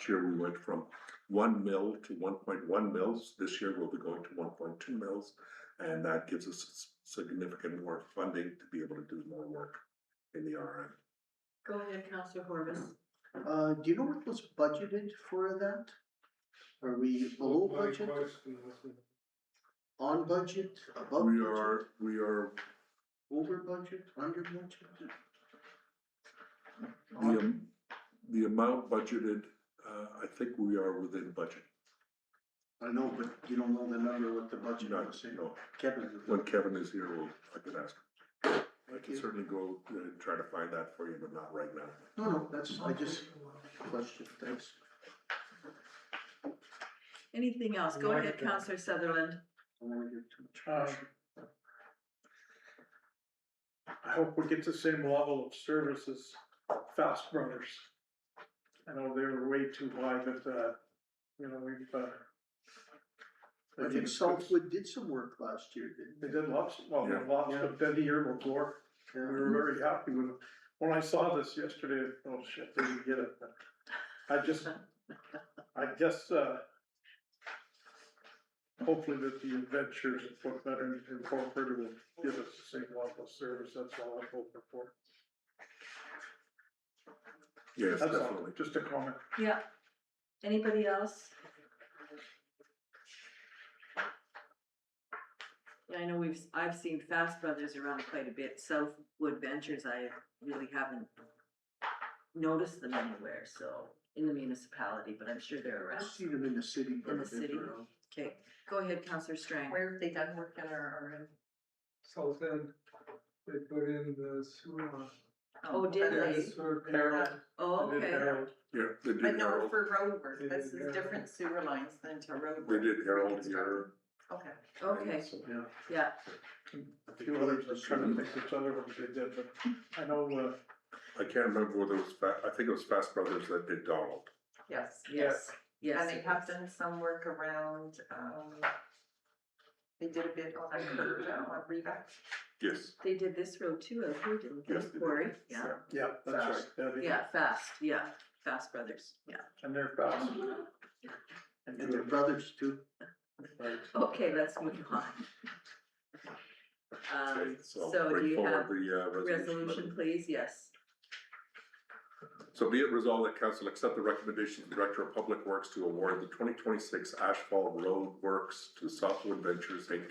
year we went from 1 mill to 1.1 mills. This year we'll be going to 1.2 mills, and that gives us significant more funding to be able to do more work in the RM. Go ahead, Councillor Horbis. Do you know what was budgeted for that? Are we below My budget, question was, on budget, above We budget, are, over budget, under budget? the amount budgeted, I think we are within budget. I know, but you don't know the number, what the budget Not, was. no. Kevin. When Kevin is here, I can ask. I Thank can you. certainly go and try to find that for you, but not right now. No, I just question, thanks. Anything else? Go ahead, Councillor Sutherland. I don't wanna get too much pressure. I hope we get the same level of service as Fast Brothers. I know they were way too high, but, you know, we've, I think Southwood did some work last year, didn't they they? did lots, well, Yeah. lots, but then the year before, we Yeah. were very happy with it. When I saw this yesterday, oh shit, they didn't get it. I guess, hopefully that the adventures and what better incorporated will give us the same level of service, that's all I'm hoping for. Yes, That's all, definitely. just a comment. Yeah. Anybody else? Yeah, I know I've seen Fast Brothers around quite a bit. Southwood Ventures, I really haven't noticed them anywhere, so, in the municipality, but I'm sure they're I've around. seen them in the city. but In the I've been city? around. Okay, go ahead, Councillor Strang. Where have they done work in our RM? South End, they put in the sewer line. Oh, did they? Sewer Harold. Oh, They did okay. Harold. Yeah, they But did no, Harold, for road work, They this did is Harold. different sewer lines than to road they work. did Harold here. Reconstructed. Okay. Okay, So, yeah. yeah, A few others, I'm trying to think which other ones they did, but I know, I can't remember whether it was, I think it was Fast Brothers that did Donald. Yes. yes, yes. And they have done some work around, they did a bit on a curve on Rebec. Yes. They did this road too, I heard, didn't they? Yes, they did. Quarry, yeah, yeah, that's right, yeah, yeah, Fast Brothers, yeah. and they're fast. And their brothers too. Right. Okay, let's move on. So So do bring you forward have the resolution, please? Yes. So be it resolved that council accept the recommendation of the Director of Public Works to award the 2026 asphalt road works to Southwood Ventures Inc.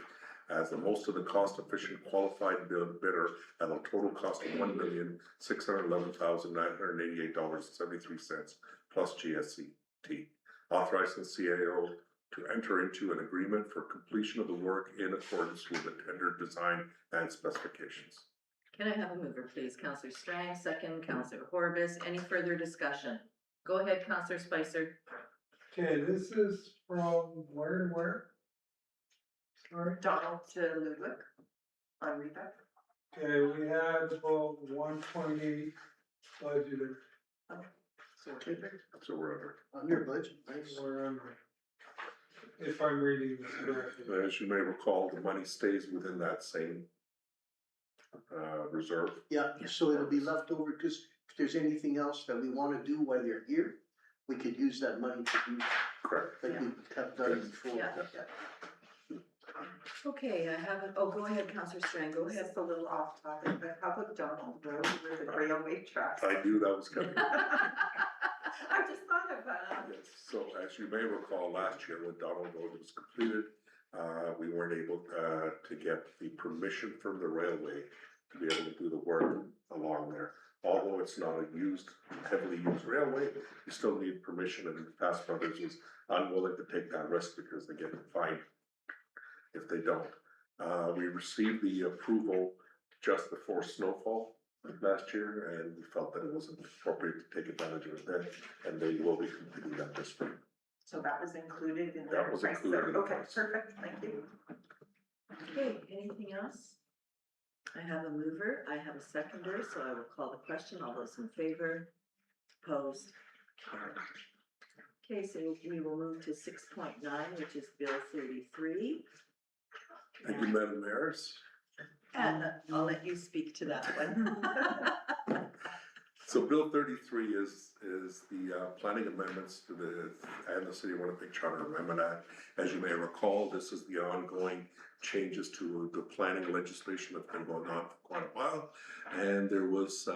as the most of the cost efficient qualified bidder at a total cost of $1,611,988.73 plus GST. Authorizing CAO to enter into an agreement for completion of the work in accordance with the tender design and specifications. Can I have a mover, please? Councillor Strang, second, Councillor Horbis. Any further discussion? Go ahead, Councillor Spicer. Okay, this is from where to where? Sorry? Donald to Ludwig on Rebec. Okay, we had about 1.8 budgeted. So Okay, So we're under budget, nice. We're under. If I'm reading this correctly. under. As you may recall, the money stays within that same reserve. Yeah, so it'll be left over, cause if there's anything else that we wanna do while you're here, we could use that money to do, Correct. like we have done before. Yeah. Okay, I have, go ahead, Counselor Strang, go This ahead. is a little off topic, but how about Donald Road where the railway tracks? I knew that was coming. I just thought of that. Yes, so as you may recall, last year when Donald Road was completed, we weren't able to get the permission from the railway to be able to do the work along there. Although it's not a heavily used railway, you still need permission, and Fast Brothers was unwilling to take that risk because they get fined if they don't. We received the approval just before snowfall last year, and we felt that it wasn't appropriate to take advantage of it then, and they will be completing that this spring. So that was included in That their was price. included in the Okay, price. perfect, thank you. Okay, anything else? I have a mover, I have a seconder, so I will call the question. All those in favor? Opposed? Carried. Okay, so we will move to 6.9, which is Bill 33. Thank you, Madam Mayor. And I'll let you speak to that one. So Bill 33 is the planning amendments to the City of Winnipeg Charter Amendment Act. As you may recall, this is the ongoing changes to the planning legislation that's been going on for quite a while. And there was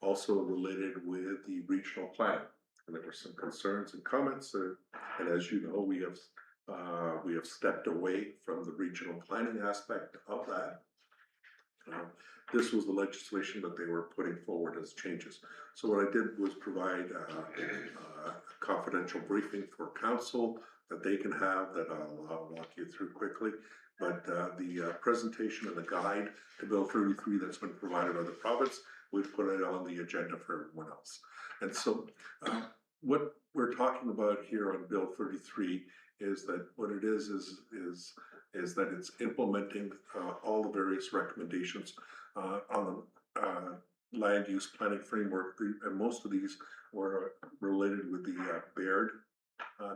also related with the regional plan. And there were some concerns and comments, and as you know, we have stepped away from the regional planning aspect of that. This was the legislation that they were putting forward as changes. So what I did was provide a confidential briefing for council that they can have, that I'll walk you through quickly. But the presentation and the guide to Bill 33 that's been provided by the province, we've put it on the agenda for everyone else. And so what we're talking about here on Bill 33 is that what it is that it's implementing all the various recommendations on the land use planning framework, and most of these were related with the Baird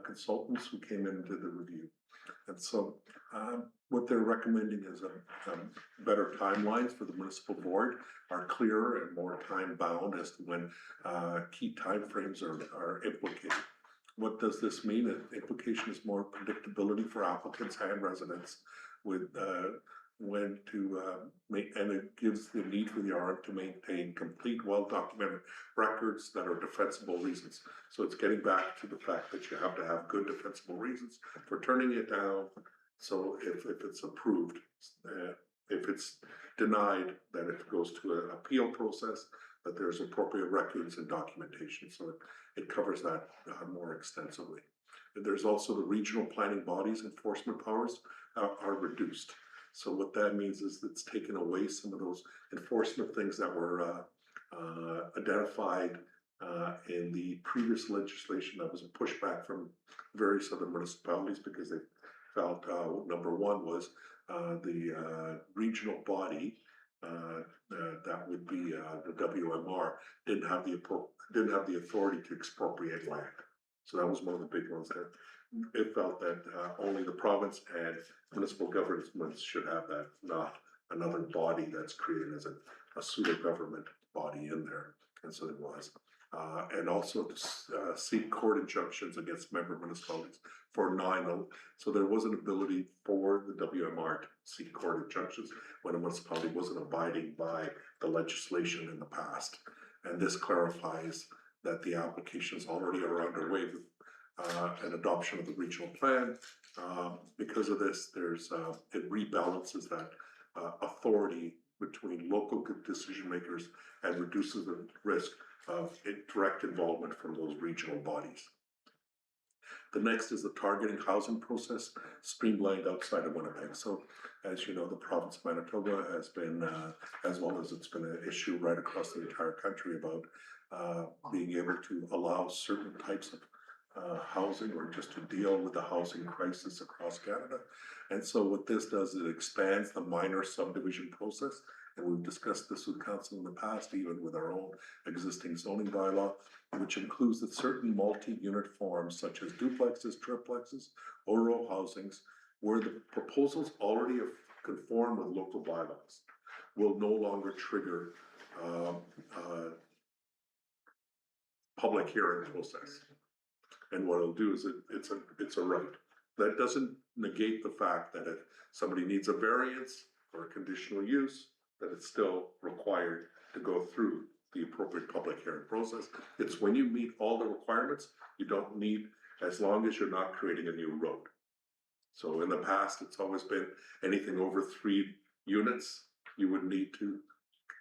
consultants who came in and did the review. And so what they're recommending is better timelines for the municipal board, are clearer and more time bound as to when key timeframes are implicated. What does this mean? Implication is more predictability for applicants and residents with when to make, and it gives the need for the RM to maintain complete, well-documented records that are defensible reasons. So it's getting back to the fact that you have to have good defensible reasons for turning it down. So if it's approved, if it's denied, then it goes to an appeal process, that there's appropriate records and documentation. So it covers that more extensively. And there's also the regional planning bodies enforcement powers are reduced. So what that means is it's taken away some of those enforcement things that were identified in the previous legislation that was a pushback from various other municipalities, because they felt number one was the regional body that would be the WMR didn't have the authority to expropriate land. So that was one of the big ones there. It felt that only the province and municipal governments should have that, not another body that's created as a pseudo-government body in there. And so it was. And also to seek court injunctions against member municipalities for 9. So there was an ability for the WMR to seek court injunctions when a municipality wasn't abiding by the legislation in the past. And this clarifies that the applications already are underway with an adoption of the regional plan. Because of this, it rebalances that authority between local decision makers and reduces the risk of direct involvement from those regional bodies. The next is the targeting housing process, streamlined outside of Winnipeg. So, as you know, the province of Manitoba has been, as well as it's been an issue right across the entire country about being able to allow certain types of housing, or just to deal with the housing crisis across Canada. And so what this does, it expands the minor subdivision process and we've discussed this with council in the past, even with our own existing zoning bylaw, which includes that certain multi-unit forms such as duplexes, triplexes, or row housings, where the proposals already conform with local bylaws, will no longer trigger public hearing process. And what it'll do is it's a right. That doesn't negate the fact that if somebody needs a variance or a conditional use, that it's still required to go through the appropriate public hearing process. It's when you meet all the requirements, you don't need, as long as you're not creating a new road. So in the past, it's always been anything over 3 units, you would need to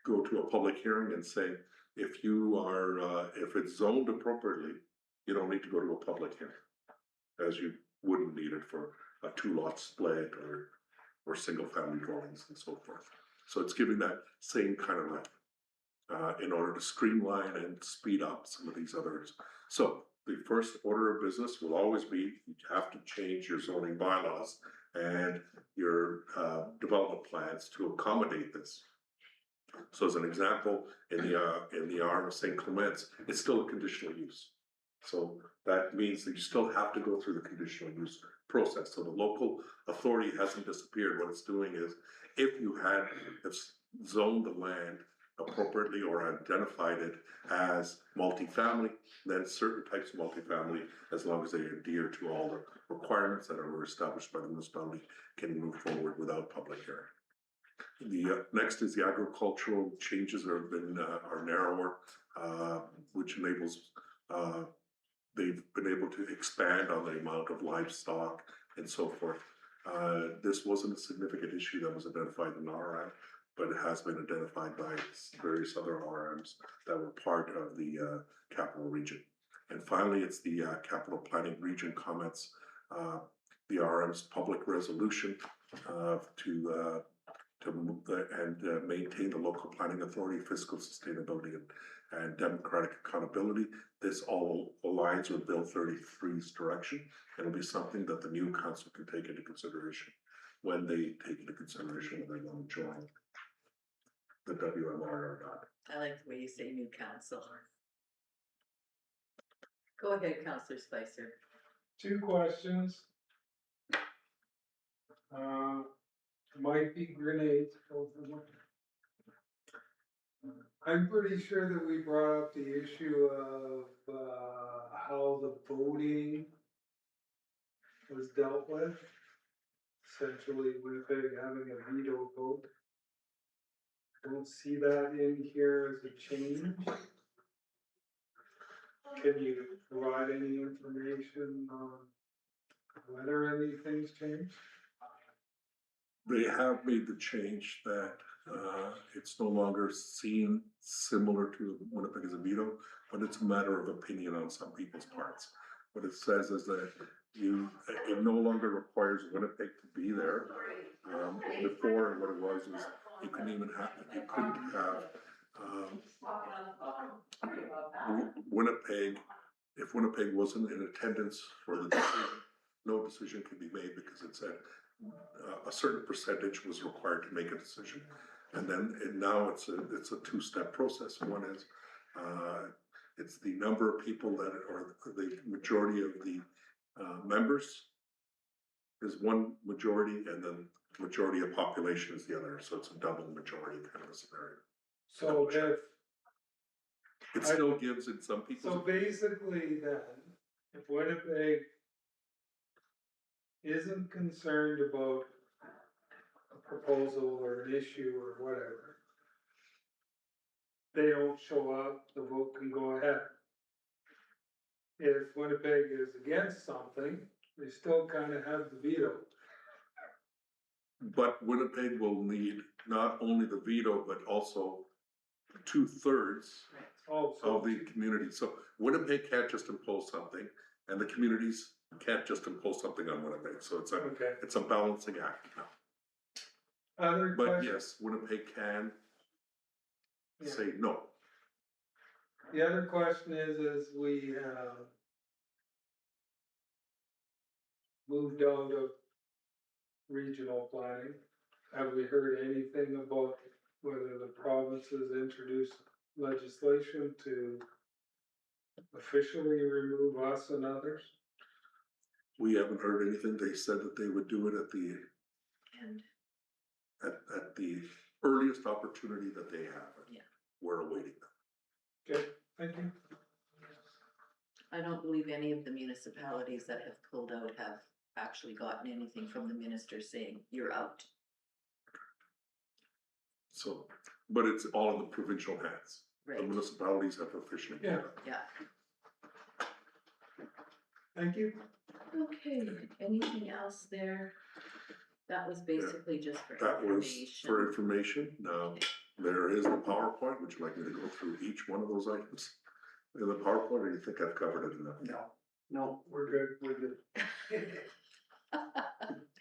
go to a public hearing and say, if you are, if it's zoned appropriately, you don't need to go to a public hearing, as you wouldn't need it for a 2-lot split or single family dwellings and so forth. So it's giving that same kind of right, in order to streamline and speed up some of these others. So the first order of business will always be, you have to change your zoning bylaws and your development plans to accommodate this. So as an example, in the arm of St. Clements, it's still a conditional use. So that means that you still have to go through the conditional use process. So the local authority hasn't disappeared. What it's doing is, if you had zoned the land appropriately or identified it as multifamily, then certain types of multifamily, as long as they adhere to all the requirements that are established by the municipality, can move forward without public hearing. The next is the agricultural changes are narrower, which enables they've been able to expand on the amount of livestock and so forth. This wasn't a significant issue that was identified in RM, but it has been identified by various other RMs that were part of the capital region. And finally, it's the capital planning region comments, the RM's public resolution to maintain the local planning authority, fiscal sustainability, and democratic accountability. This all aligns with Bill 33's direction. It'll be something that the new council can take into consideration when they take into consideration whether they want to join the WMR or not. I like the way you say new council. Go ahead, Counselor Spicer. 2 questions. Might be grenades, both of them. I'm pretty sure that we brought up the issue of how the voting was dealt with. Essentially, Winnipeg having a veto vote. Don't see that in here as a change. Can you provide any information on whether anything's changed? They have made the change that it's no longer seen similar to Winnipeg as a veto, but it's a matter of opinion on some people's parts. What it says is that it no longer requires Winnipeg to be there. Before, what it was you couldn't have Winnipeg, if Winnipeg wasn't in attendance for the decision, no decision could be made because it said a certain percentage was required to make a decision. And then now it's a 2-step process. One is it's the number of people that are the majority of the members is one majority, and then majority of population is the other. So it's a double majority kind of a scenario. So It still gives in some people. So basically then, if Winnipeg isn't concerned about a proposal or an issue or whatever, they don't show up, the vote can go ahead. If Winnipeg is against something, they still kind of have the veto. But Winnipeg will need not only the veto, but also 2/3 Oh, of the community. So Winnipeg can't just impose something, and the communities can't just impose something on Winnipeg. So okay. it's a balancing act now. Other But question? yes, Winnipeg can Yeah. say no. The other question is we moved out of regional planning. Have we heard anything about whether the provinces introduce legislation to officially remove us and others. We haven't heard anything. They said that they would do it at the, And at the earliest opportunity that they have. Yeah. We're awaiting them. Okay, thank you. I don't believe any of the municipalities that have pulled out have actually gotten anything from the minister saying you're out. So, but it's all in the provincial hands. The Right, municipalities have officially. Yeah. yeah. Thank you. Okay, anything else there? That was basically just for That was for information. information. Now, there is a PowerPoint. Would you like me to go through each one of those items? In the PowerPoint, or do you think I've covered it enough? No, We're good, we're good.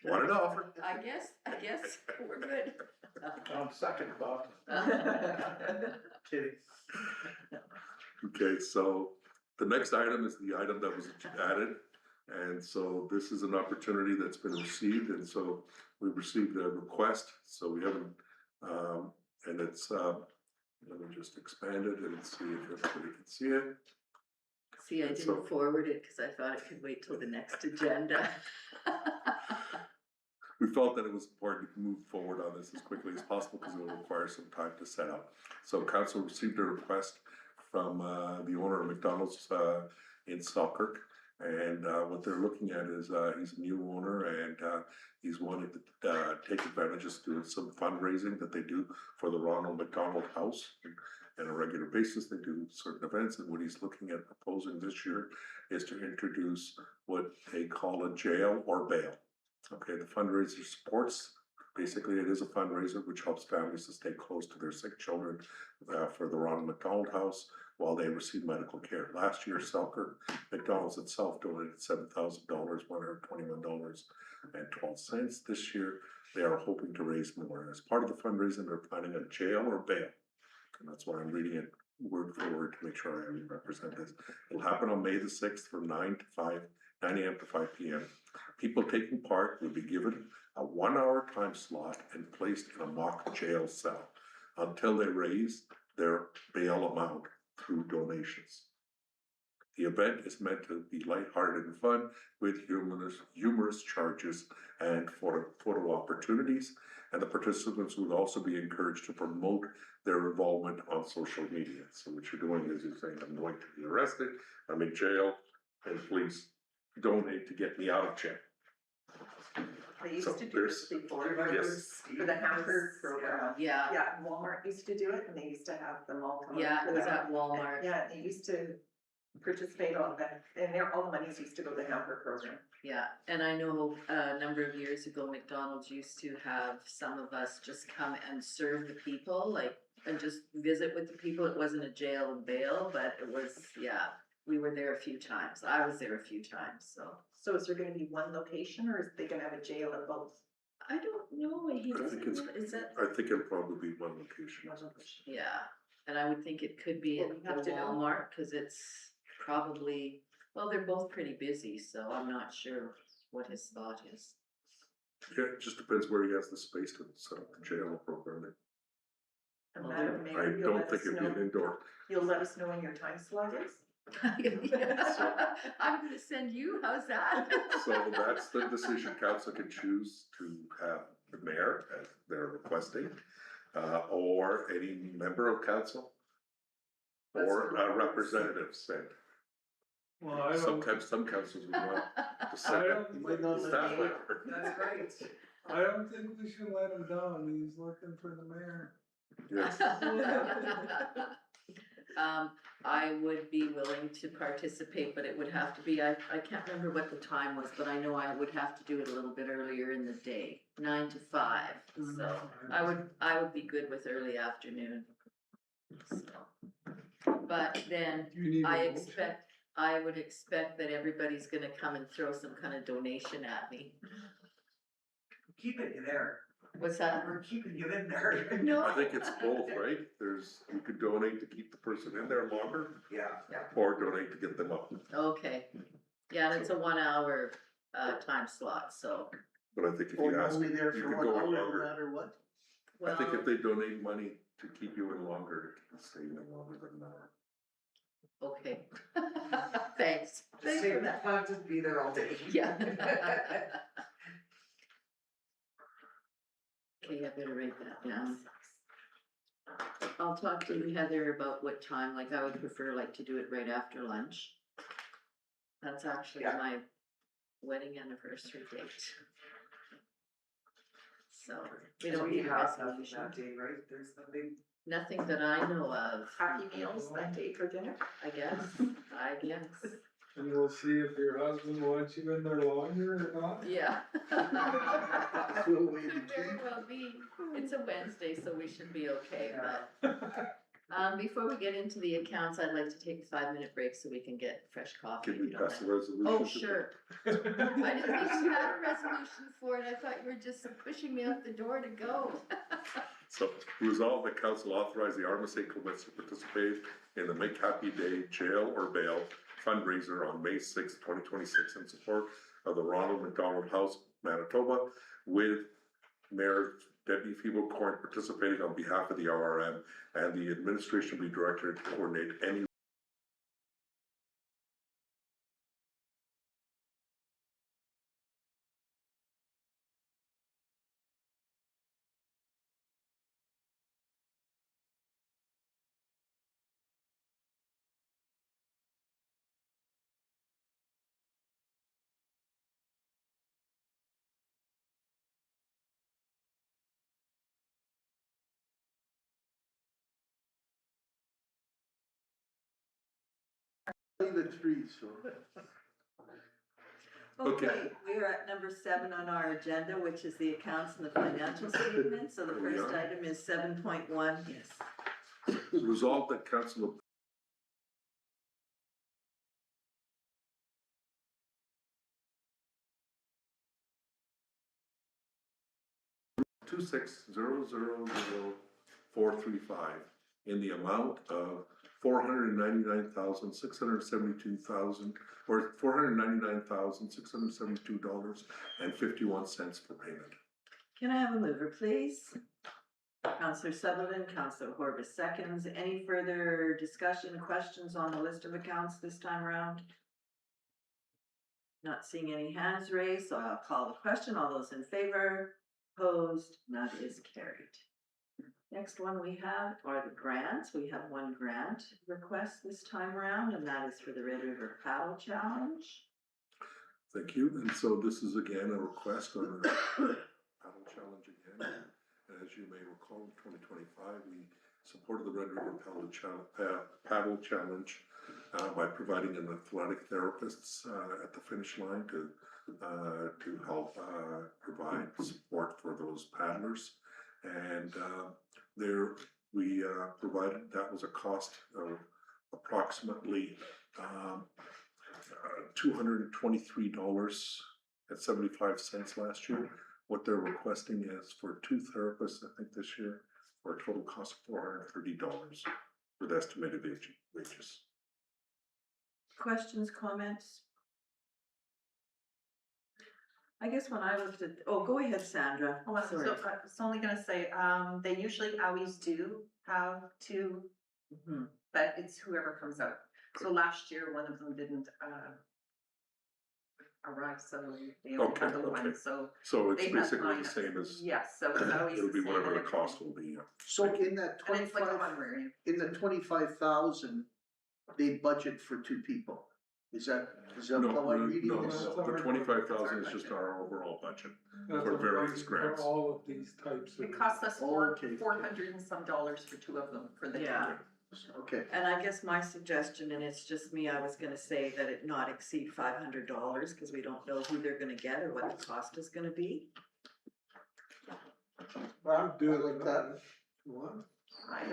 Wanted to offer. I guess we're good. On second thought, kidding. Okay, so the next item is the item that was added. And so this is an opportunity that's been received, and so we received a request, so we haven't, and it's, let me just expand it and see if everybody can see it. See, I So- didn't forward it because I thought it could wait till the next agenda. We felt that it was important to move forward on this as quickly as possible because it will require some time to set up. So council received a request from the owner of McDonald's in Selkirk. And what they're looking at is he's a new owner and he's wanting to take advantage of doing some fundraising that they do for the Ronald McDonald House. On a regular basis, they do certain events, and what he's looking at proposing this year is to introduce what they call a jail or bail. Okay, the fundraiser supports, basically it is a fundraiser which helps families to stay close to their sick children for the Ronald McDonald House while they receive medical care. Last year, Selkirk McDonald's itself donated $7,000, $121.12. This year, they are hoping to raise more. As part of the fundraising, they're planning a jail or bail. And that's why I'm reading it word for word to make sure I represent this. It'll happen on May the 6th from 9 a.m. to 5 p.m. People taking part will be given a 1-hour time slot and placed in a mock jail cell until they raise their bail amount through donations. The event is meant to be lighthearted and fun with humorous charges and photo opportunities, and the participants would also be encouraged to promote their involvement on social media. So what you're doing is you're saying, I'm going to be arrested, I'm in jail, and please donate to get me out of jail. They used So to do there's- this before, Yes. for the hamburger program. Yeah, Yeah, Walmart used to do it and they used to have them all come. yeah, up it with was at Walmart. Yeah, they used to participate on that, and all the monies used to go to the hamburger program. Yeah, and I know a number of years ago, McDonald's used to have some of us just come and serve the people, like, and just visit with the people. It wasn't a jail and bail, but it was, yeah, we were there a few times. I was there a few times, so. So is there gonna be one location or is they gonna have a jail at both? I don't know, he I think doesn't, is that? I think it'll probably be one location. Yeah, and I would think it could be Well, at we the have to know. Walmart, cause it's probably, well, they're both pretty busy, so I'm not sure what his thought is. Yeah, it just depends where he has the space to set up the jail program. And Well, Madam I Mayor, you'll don't let think us it'd be know, an indoor. you'll let us know when your time slot is? I'm gonna send you, how's that? So that's the decision. Council can choose to have the mayor as they're requesting, or any member of council. Or a representative sent. Well, I don't, Some councils would want to I send don't, Might not a let staff me- member. That's right. I don't think we should let him down, he's looking for the mayor. Yes. I would be willing to participate, but it would have to be, I can't remember what the time was, but I know I would have to do it a little bit earlier in the day, 9 to 5, so I would be good with early afternoon. So, but then You need a I motion? would expect that everybody's gonna come and throw some kind of donation at me. Keeping you there. What's that? We're keeping you in there. No. I think it's both, right? You could donate to keep the person in there longer, Yeah. or donate to get them up. Okay, yeah, and it's a 1 hour, time slot, so, But I think if Or you ask, only there you for could 1 go hour, no longer. matter what? I think Well, if they donate money to keep you in longer, it can stay in longer than that. okay. Thanks. Just Thanks take for the that. plan to be there all day. Yeah. Okay, I better write that down. I'll talk to you, Heather, about what time, like I would prefer like to do it right after lunch. That's actually Yeah. my wedding anniversary date. So, we don't need a have nothing resolution. that day, right? There's nothing. Nothing that I know of, Happy meals that day for dinner? I guess, I guess. And we'll see if your husband wants you in there longer or not. Yeah. We'll wait Could very between. well be. It's a Wednesday, so we should be okay, Yeah. but, before we get into the accounts, I'd like to take a 5-minute break so we can get fresh coffee. Can if we you don't pass the mind. resolution? Oh, to- sure. I didn't think you had a resolution for it. I thought you were just pushing me out the door to go. So, resolve that council authorize the Arma St. Clements to participate in the Make Happy Day Jail or Bail fundraiser on May sixth, 2026 in support of the Ronald McDonald House, Manitoba, with Mayor Debbie Feeble-Corin participating on behalf of the RRM, and the administration be directed to coordinate any The trees, so. Okay. Okay, we are at number 7 on our agenda, which is the accounts and the financial statements. So the There we first are. item is 7.1. Yes. resolve that council 260000435 in the amount of $499,672 or $499,672.51 for payment. Can I have a mover, please? Counselor Sutherland, Counselor Horbis seconds. Any further discussion, questions on the list of accounts this time around? Not seeing any hands raised, so I'll call the question. All those in favor? Opposed? That is carried. Next one we have are the grants. We have one grant request this time around, and that is for the Red River Paddle Challenge. Thank you, and so this is again a request on the paddle challenge again. And as you may recall, in 2025, we supported the Red River Paddle Challenge by providing an athletic therapists at the finish line to help provide support for those paddlers. And there we provided, that was a cost of approximately $223.75 last year. What they're requesting is for 2 therapists, I think this year, for a total cost of $430 with estimated wages. Questions, comments? I guess when I looked at, oh, go ahead, Sandra. Oh, so Sorry. I was only gonna say, they usually always do have 2, Mhm. but it's whoever comes out. So last year, one of them didn't, arrive, so they only Okay, had the one, okay. so. So it's they have basically mine. the same as, Yes, so it's always it'll the be same. whatever and the everything. cost will be. So in that And it's like a 25, honorarium. in the 25,000, they budget for 2 people. Is that No, how I'm reading no, this? no, the 25,000 is just our overall budget. That's For a various budget grants. For all of these types of. It costs us Okay. $400 and some for 2 of them for the Yeah. day. Okay, And I guess my suggestion, and it's just me, I was gonna say that it not exceed $500, cause we don't know who they're gonna get or what the cost is gonna be. well, Do I it like that. What? I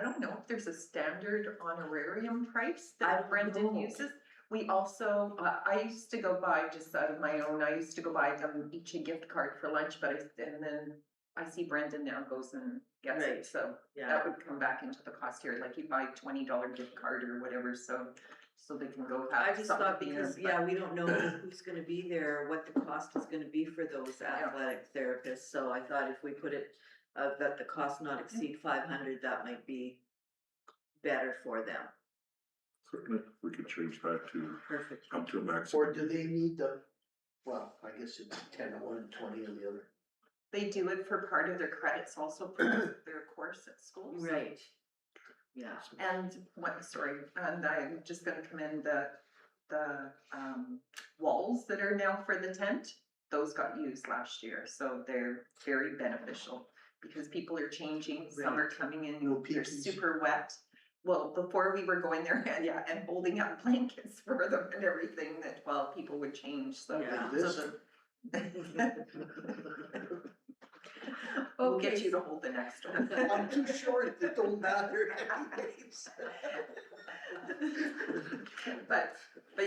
don't know if there's a standard honorarium price I that don't Brendan know. uses. We also, I used to go buy, just out of my own, I used to go buy them each a gift card for lunch, and then I see Brendan now goes and gets Right. it, so Yeah, that would come back into the cost here, like you buy $20 gift card or whatever, so they can go have I just something thought there, because, but- yeah, we don't know who's gonna be there, what the cost is gonna be for those athletic therapists, so I thought if we put it that the cost not exceed 500, that might be better for them. Certainly, we could change that to Perfect. up to a maximum. Or do they need the, well, I guess it's 10 on one, 20 on the other. They do it for part of their credits also for their course at schools. Right. Yeah. And what, sorry, and I'm just gonna commend the walls that are now for the tent. Those got used last year, so they're very beneficial because people are changing, some are coming in, No they're peepees. super wet. Well, before we were going there, and yeah, and holding up blankets for them and everything that, well, people would change, so. Yeah. Like this? We'll get you to hold the next one. I'm too short, it don't matter anyways. But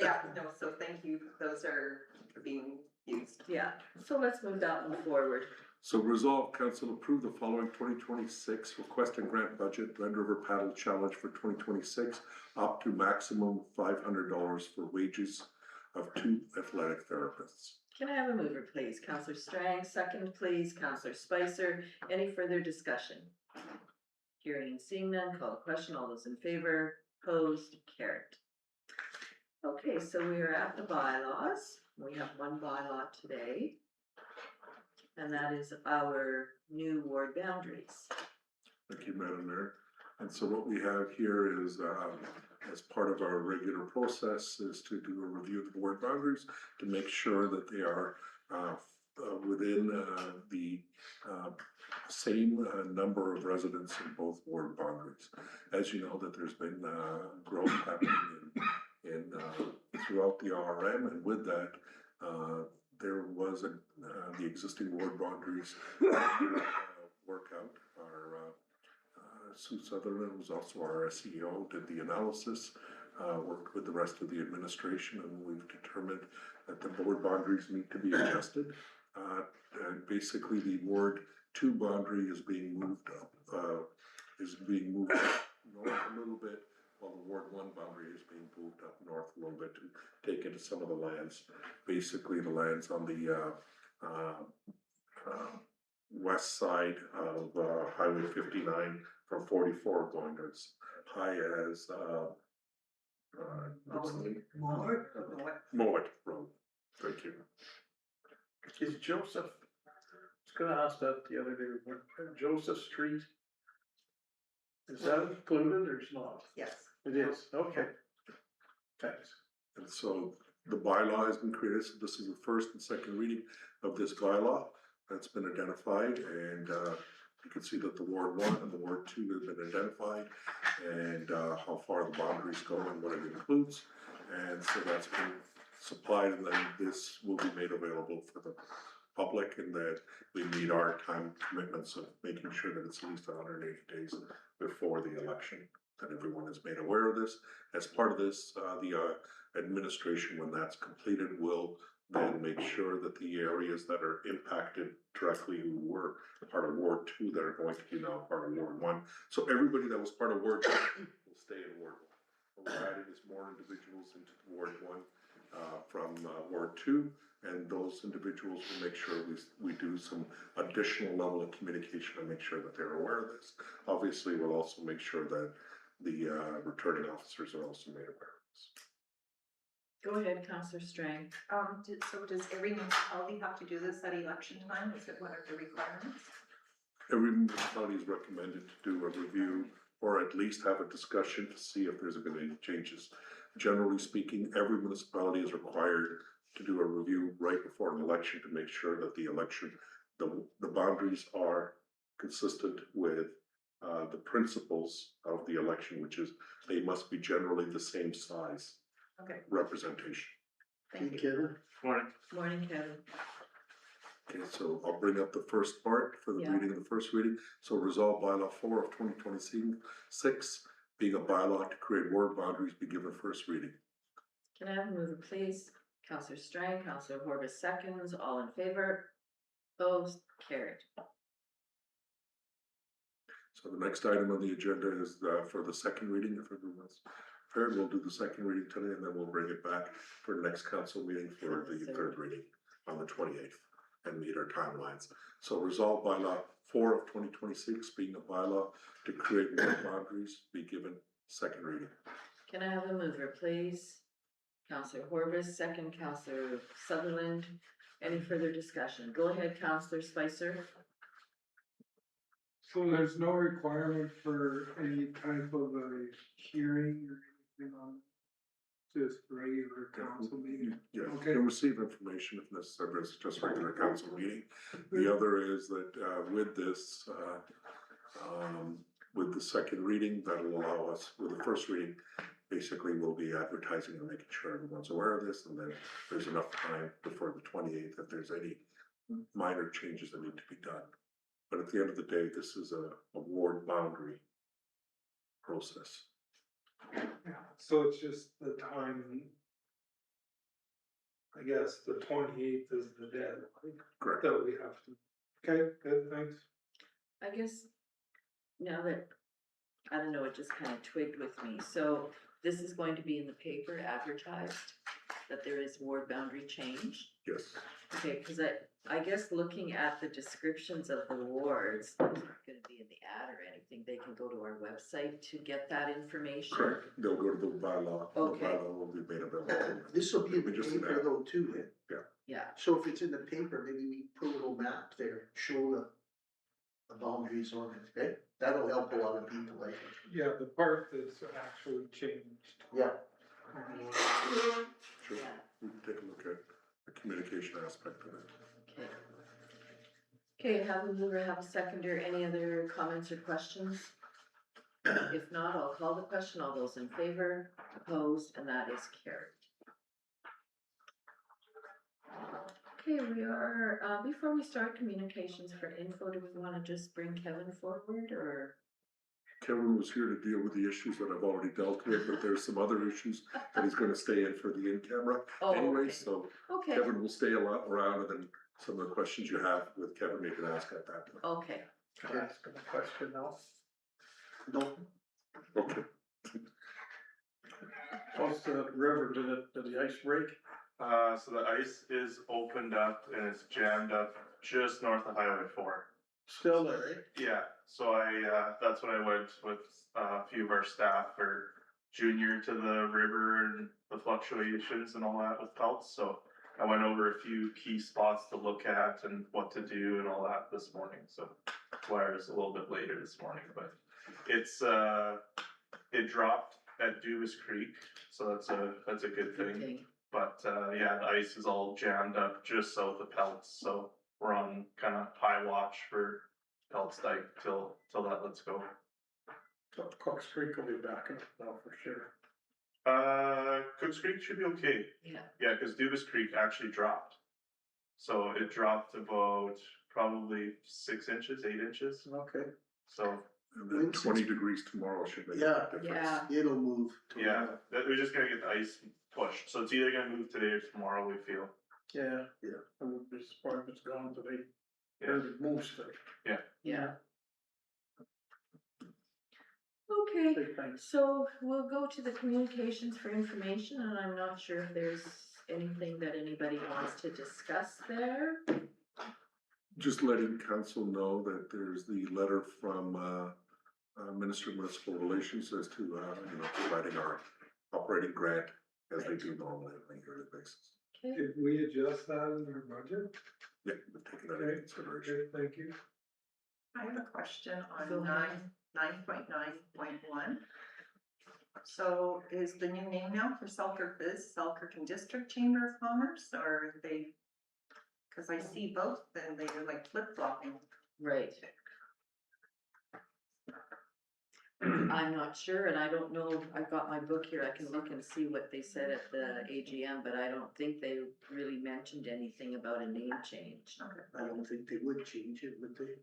yeah, no, so thank you, those are being used. Yeah, so let's move that one forward. So resolve, council approve the following 2026 request and grant budget Red River Paddle Challenge for 2026, up to maximum $500 for wages of 2 athletic therapists. Can I have a mover, please? Counselor Strang, second, please. Counselor Spicer. Any further discussion? Hearing and seeing none, call the question. All those in favor, opposed, carried. Okay, so we are at the bylaws. We have one bylaw today. And that is our new ward boundaries. Thank you, Madam Mayor. And so what we have here is, as part of our regular process, is to do a review of the ward boundaries to make sure that they are within the same number of residents in both ward boundaries. As you know, that there's been growth happening in throughout the RRM, and with that, there was the existing ward boundaries work out. Our Sue Sutherland was also our SEO, did the analysis, worked with the rest of the administration, and we've determined that the board boundaries need to be adjusted. And basically the Ward 2 boundary is being moved up, north a little bit, while the Ward 1 boundary is being moved up north a little bit to take into some of the lands. Basically the lands on the west side of Highway 59 from 44 going as high as what's the name? Mowat Road. Thank you. Is Joseph, I was gonna ask that the other day, but Joseph Street, is that included or is not? Yes. It is, okay. Thanks. And so the bylaw has been created, so this is the first and second reading of this bylaw that's been identified, and you can see that the Ward 1 and the Ward 2 have been identified, and how far the boundaries go and what it includes. And so that's been supplied, and then this will be made available for the public, and that we meet our time commitments of making sure that it's at least 180 days before the election, that everyone is made aware of this. As part of this, the administration, when that's completed, will then make sure that the areas that are impacted directly, who were part of Ward 2 that are going to be now part of Ward 1. So everybody that was part of Ward 2 will stay in Ward 1. What we're adding is more individuals into Ward 1 from Ward 2, and those individuals will make sure we do some additional level of communication and make sure that they're aware of this. Obviously, we'll also make sure that the returning officers are also made aware of this. Go ahead, Counselor Strang. So does every municipality have to do this at election time? Is it one of the requirements? Every municipality is recommended to do a review or at least have a discussion to see if there's been any changes. Generally speaking, every municipality is required to do a review right before an election to make sure that the election, the boundaries are consistent with the principles of the election, which is they must be generally the same size Okay, representation. thank you. Kevin? Morning, Kevin. Okay, so I'll bring up the first part for the Yeah. reading of the first reading. So resolve bylaw 4 of 2026, being a bylaw to create ward boundaries, be given first reading. Can I have a mover, please? Counselor Strang, Counselor Horvis seconds, all in favor? Opposed, carried. So the next item on the agenda is for the second reading, if everyone's prepared, we'll do the second reading today, and then we'll bring it back for the next council meeting for the third reading on the 28th and meet our timelines. So resolve bylaw 4 of 2026 being a bylaw to create ward boundaries be given second reading. Can I have a mover, please? Counselor Horvis, second Counselor Sutherland. Any further discussion? Go ahead, Counselor Spicer. So there's no requirement for any type of a hearing or anything on it? Just regular council meeting? Yeah, Okay. you'll receive information if necessary, but it's just regular council meeting. The other is that, with this, with the second reading, that'll allow us, with the first reading, basically we'll be advertising and making sure everyone's aware of this, and then there's enough time before the 28th if there's any minor changes that need to be done. But at the end of the day, this is a ward boundary process. Yeah, so it's just the time. I guess the 28th is the deadline Correct. that we have to. Okay, good, thanks. I guess now that, I don't know, it just kind of twigged with me. So this is going to be in the paper advertised that there is ward boundary change? Yes, Okay, because I guess looking at the descriptions of the wards, those aren't gonna be in the ad or anything. They can go to our website to get that information. correct. They'll go to the bylaw. Okay. The bylaw will be made available. This will be in the Just paper that. though too, eh? Yeah, So if it's in the paper, maybe we put a little map there, show the boundaries on it, okay? That'll help a lot of people, I think. Yeah, the part that's actually changed. Yeah. Sure, yeah, we can take a look at the communication aspect of it. okay. Okay, have a mover, have a seconder. Any other comments or questions? If not, I'll call the question. All those in favor, opposed, and that is carried. Okay, we are, before we start communications for info, do we wanna just bring Kevin forward, or? Kevin was here to deal with the issues that I've already dealt with, but there's some other issues that he's gonna stay in for the in-camera Oh, anyway, okay. so Okay, Kevin will stay a lot around, and then some of the questions you have with Kevin, you can ask at that time. okay. Can I ask him a question now? No, Okay, How's the river, did the ice break? So the ice is opened up and it's jammed up just north of Highway 4. Still there, eh? Yeah, so that's when I went with a few of our staff for junior to the river and the fluctuations and all that with pelts. So I went over a few key spots to look at and what to do and all that this morning. So that's why I was a little bit later this morning, but it's, it dropped at Dubas Creek. So that's a good thing. Okay. But yeah, the ice is all jammed up just south of Pelts, so we're on kind of high watch for Pelts Dike till that lets go. So Cook's Creek will be back up now for sure. Cooks Creek should be okay. Yeah, Yeah, because Dubas Creek actually dropped. So it dropped about probably 6 inches, 8 inches. Okay. So and then 20 degrees tomorrow should make Yeah. a difference. yeah, it'll move. yeah, we're just gonna get the ice pushed. So it's either gonna move today or tomorrow, we feel. Yeah. Yeah. I would be surprised if it's gone today. Yeah. Or it moves today. yeah. Okay, Big thanks. so we'll go to the communications for information, and I'm not sure if there's anything that anybody wants to discuss there. Just letting council know that there's the letter from Minister of Municipal Relations as to, providing our operating grant as they do normally on a yearly basis. Okay, Did we adjust that in our budget? Yeah, we've taken that into consideration. Okay, thank you. I have a question Go on ahead. 9.9.1. So is the new name now for Selkirk Biz, Selkirk and District Chamber of Commerce, or are they? Cause I see both and they are like flip flopping. right. I'm not sure, and I don't know, I've got my book here, I can look and see what they said at the AGM, but I don't think they really mentioned anything about a name change. I don't think they would change it, would they?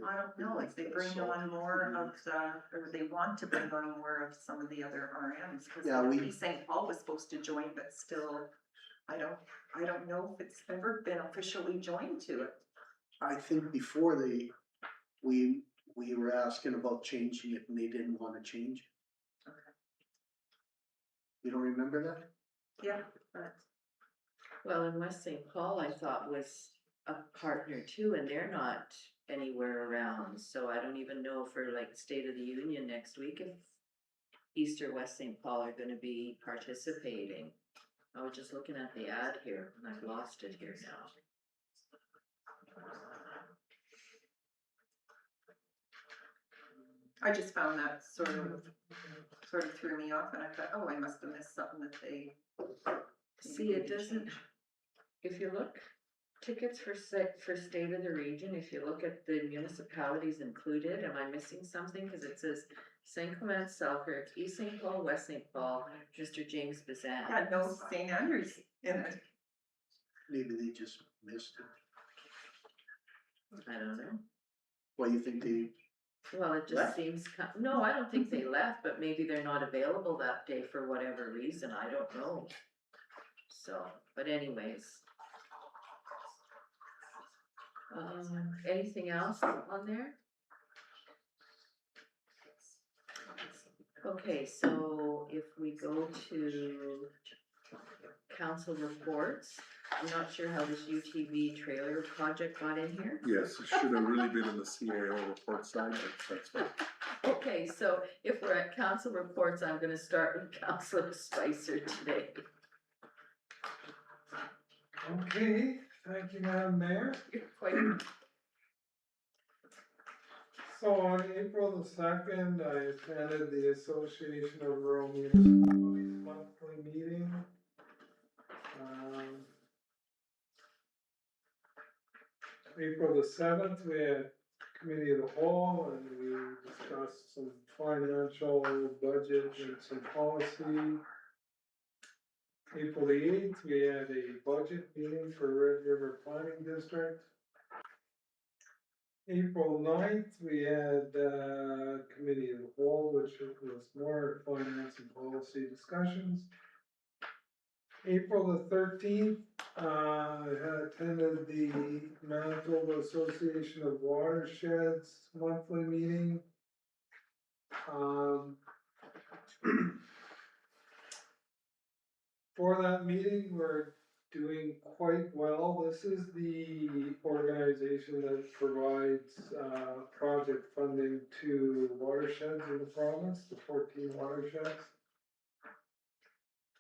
I don't know if they bring on more of the, or they want to bring on more of some of the other RMs. Cause Yeah, we- maybe St. Paul was supposed to join, but still, I don't know if it's ever been officially joined to it. I think before we were asking about changing it and they didn't wanna change it. Okay. You don't remember that? Yeah, but Well, and West St. Paul, I thought was a partner too, and they're not anywhere around, so I don't even know for like State of the Union next week if East or West St. Paul are gonna be participating. I was just looking at the ad here, and I've lost it here now. I just found that sort of threw me off and I thought, oh, I must have missed something that they. See, it doesn't, if you look, tickets for State of the Region, if you look at the municipalities included, am I missing something? Cause it says St. Clement, Selkirk, East St. Paul, West St. Paul, Mr. James Bazan. Yeah, no St. Andrews in it. Maybe they just missed it. I don't know. Why you think they, Well, it just Left? seems, no, I don't think they left, but maybe they're not available that day for whatever reason, I don't know. So, but anyways. Anything else on there? Okay, so if we go to council reports, I'm not sure how this UTV trailer project got in here. Yes, it should have really been in the CAO report side, but that's fine. Okay, so if we're at council reports, I'm gonna start with Councilor Spicer today. Okay, thank you, Madam Mayor. You're quite, So on April the 2nd, I attended the Association of Rural Municipalities monthly meeting. April the 7th, we had committee of the whole and we discussed some financial budget and some policy. April the 8th, we had a budget meeting for Red River Planning District. April 9th, we had committee of the whole, which was more finance and policy discussions. April the 13th, I had attended the Manitoba Association of Watersheds monthly meeting. For that meeting, we're doing quite well. This is the organization that provides project funding to watersheds in the province, the 14 watersheds.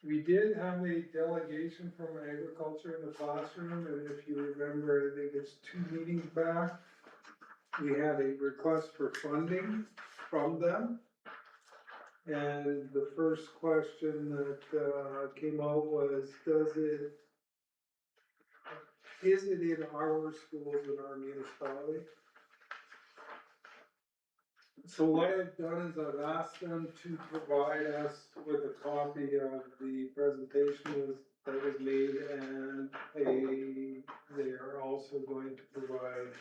We did have a delegation from agriculture in the classroom, and if you remember, I think it's 2 meetings back, we had a request for funding from them. And the first question that came out was, is it in our schools in our municipality? So what I've done is I've asked them to provide us with a copy of the presentation that was made, and they are also going to provide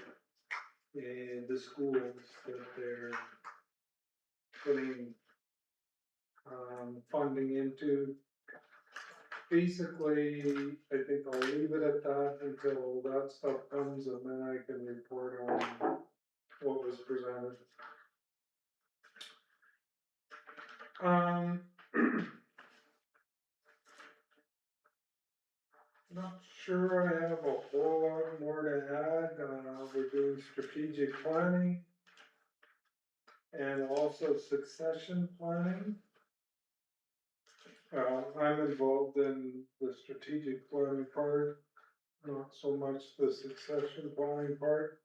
the schools that they're putting funding into. Basically, I think I'll leave it at that until that stuff comes, and then I can report on what was presented. Not sure I have a whole lot more to add. We're doing strategic planning and also succession planning. I'm involved in the strategic planning part, not so much the succession planning part.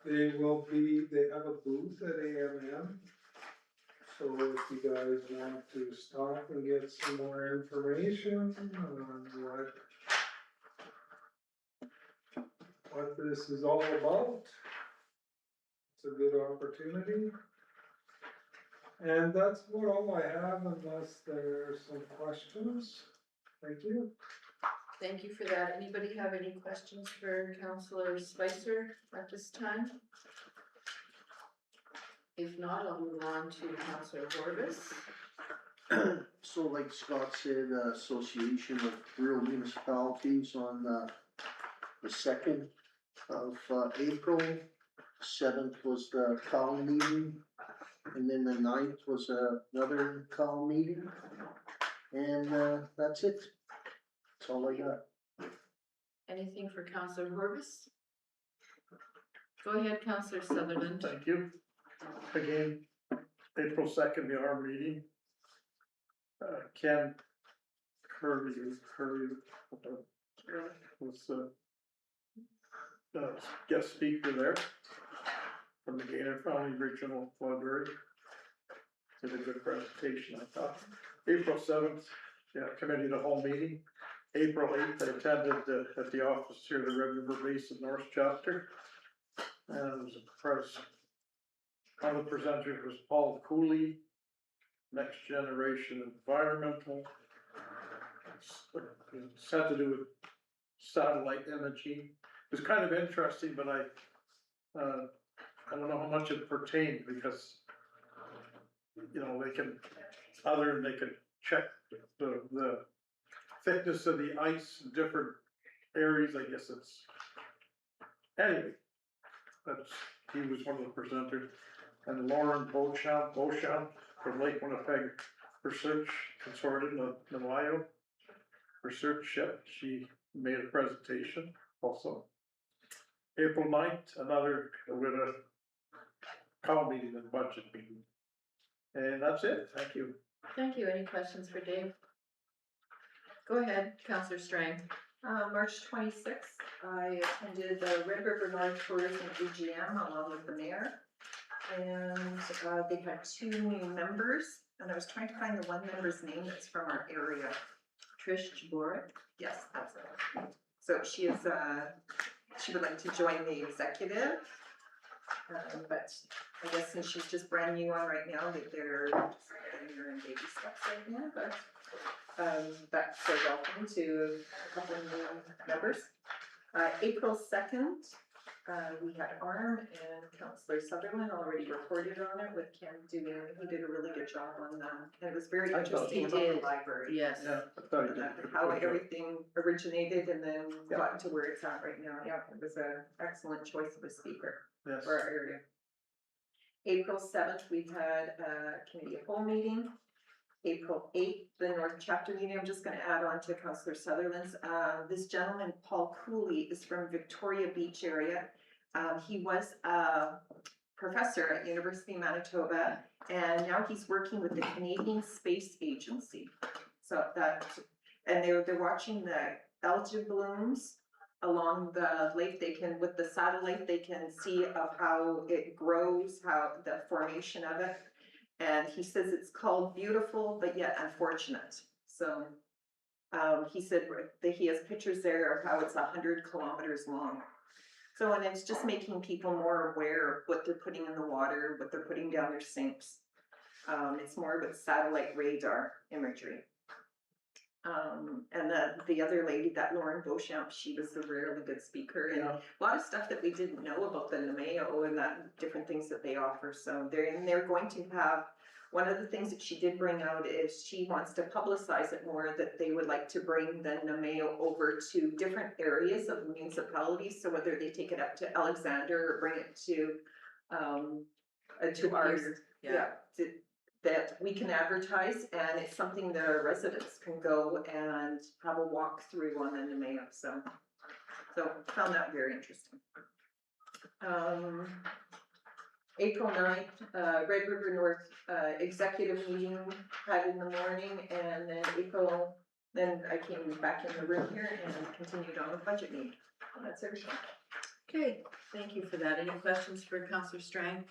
They have a booth at AMM, so if you guys want to stop and get some more information on what this is all about, it's a good opportunity. And that's about all I have, unless there are some questions. Thank you. thank you for that. Anybody have any questions for Councilor Spicer at this time? If not, I'll move on to Councilor Corbis. so like Scott said, Association of Rural Municipalities on the 2nd of April. 7th was the town meeting. And then the 9th was another call meeting. And, that's it. That's all I got. Anything for Counselor Horbis? Go ahead, Counselor Sutherland. Thank you. Again, April 2nd, the R meeting. Ken Curry was guest speaker there from the Gaynor County Regional Library. Did a good presentation, I thought. April 7th, committee of the whole meeting. April 8th, I attended at the office here, the Red River Basin North Chapter. And it was a press. One of the presenters was Paul Cooley, Next Generation Environmental. It's had to do with satellite imaging. It was kind of interesting, but I don't know how much it pertained because, you know, they can check the thickness of the ice in different areas, I guess it's. Anyway, he was one of the presenters. And Lauren Beauchamp from Lake Winnipeg Research Consortium of Navajo Research Ship, she made a presentation also. April 9th, another with a call meeting and budget meeting. And that's it, thank you. Thank you. Any questions for Dave? Go ahead, Counselor Strang. March 26th, I attended the Red River North Tourism AGM along with the mayor. And they had 2 new members, and I was trying to find the one member's name that's from our area. Trish Jaborik. Yes, that's it. So she is, she would like to join the executive. But I guess since she's just brand new on right now, that they're just getting her in baby steps right now, but that's so welcome to a couple of new members. April 2nd, we had ARM and Counselor Sutherland already reported on it with Ken doing, he did a really good job on that. And it was very I thought interesting he about did. the library. Yes. Yeah, I thought he did. a good How job. everything originated and then Yeah. got to where it's at right now. Yeah, it was an excellent choice of a speaker Yes. for our area. April 7th, we had a committee of whole meeting. April 8th, the North Chapter meeting. I'm just gonna add on to Councillor Sutherland's. This gentleman, Paul Cooley, is from Victoria Beach area. He was a professor at University of Manitoba, and now he's working with the Canadian Space Agency. So and they're watching the algae blooms along the lake. They can, with the satellite, they can see of how it grows, how the formation of it. And he says it's called beautiful, but yet unfortunate. So, he said that he has pictures there of how it's 100 kilometers long. So, and it's just making people more aware of what they're putting in the water, what they're putting down their sinks. It's more about satellite radar imagery. And the other lady, that Lauren Beauchamp, she was a really good speaker, and Yeah. a lot of stuff that we didn't know about the Namao and that different things that they offer. So they're going to have, one of the things that she did bring out is she wants to publicize it more, that they would like to bring the Namao over to different areas of municipalities. So whether they take it up to Alexander or bring it to ours, that we can advertise, and it's something that our residents can go and have a walk through on the Namao, so found that very interesting. April 9th, Red River North, executive meeting had in the morning, and then I came back in the room here and continued on the budget meeting. That's everything. Okay, thank you for that. Any questions for Counselor Strang?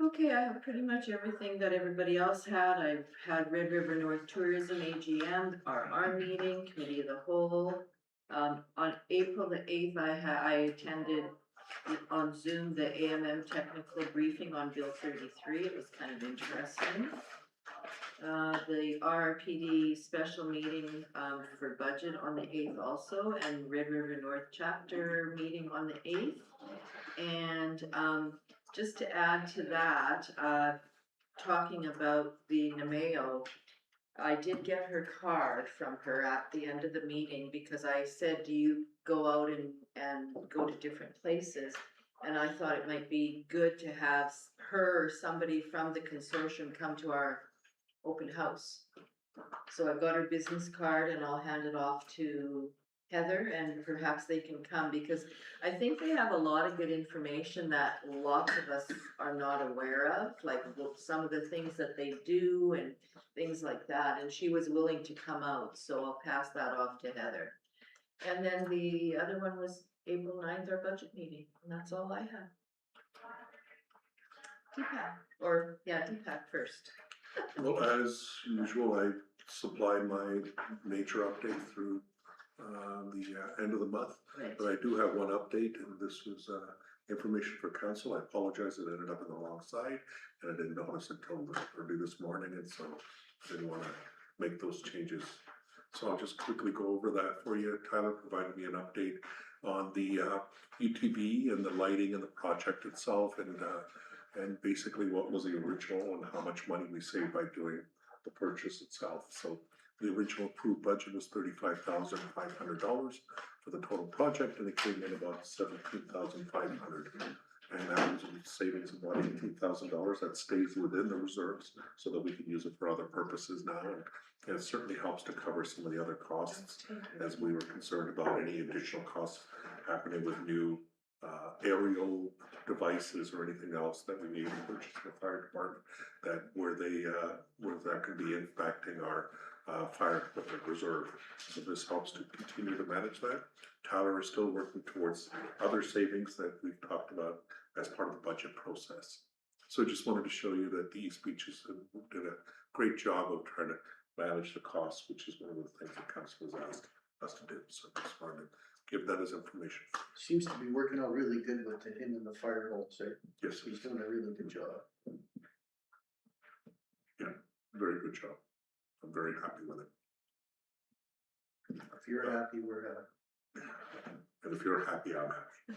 Okay, I have pretty much everything that everybody else had. I've had Red River North Tourism AGM, our meeting, Committee of the Whole. On April the 8th, I attended on Zoom the AMM technical briefing on Bill 33. It was kind of interesting. The RRPD special meeting for budget on the 8th also, and Red River North chapter meeting on the 8th. And just to add to that, talking about the Namao, I did get her card from her at the end of the meeting because I said, do you go out and go to different places? And I thought it might be good to have her or somebody from the consortium come to our open house. So I've got her business card and I'll hand it off to Heather and perhaps they can come because I think they have a lot of good information that lots of us are not aware of, like some of the things that they do and things like that. And she was willing to come out, so I'll pass that off to Heather. And then the other one was April 9th, our budget meeting, and that's all I have. DPAC first. Well, as usual, I supply my nature update through the end of the month. Right. But I do have one update, and this was information for council. I apologize, it ended up in the wrong side, and I didn't notice until early this morning, and so I didn't wanna make those changes. So I'll just quickly go over that for you. Tyler provided me an update on the UTV and the lighting and the project itself, and basically what was the original and how much money we saved by doing the purchase itself. So the original approved budget was $35,500 for the total project, and it came in about $17,500. And that was a savings of about $18,000 that stays within the reserves so that we can use it for other purposes now. And it certainly helps to cover some of the other costs, as we were concerned about any additional costs happening with new aerial devices or anything else that we need to purchase for the fire department, where that could be impacting our fire equipment reserve. So this helps to continue to manage that. Tyler is still working towards other savings that we've talked about as part of the budget process. So just wanted to show you that the East Beaches did a great job of trying to manage the costs, which is one of the things that council has asked us to do. So I just wanted to give that as information. Seems to be working out really good with him and the fire hall, sir. Yes, He's doing a really good job. very good job. I'm very happy with it. If you're happy, we're happy. And if you're happy, I'm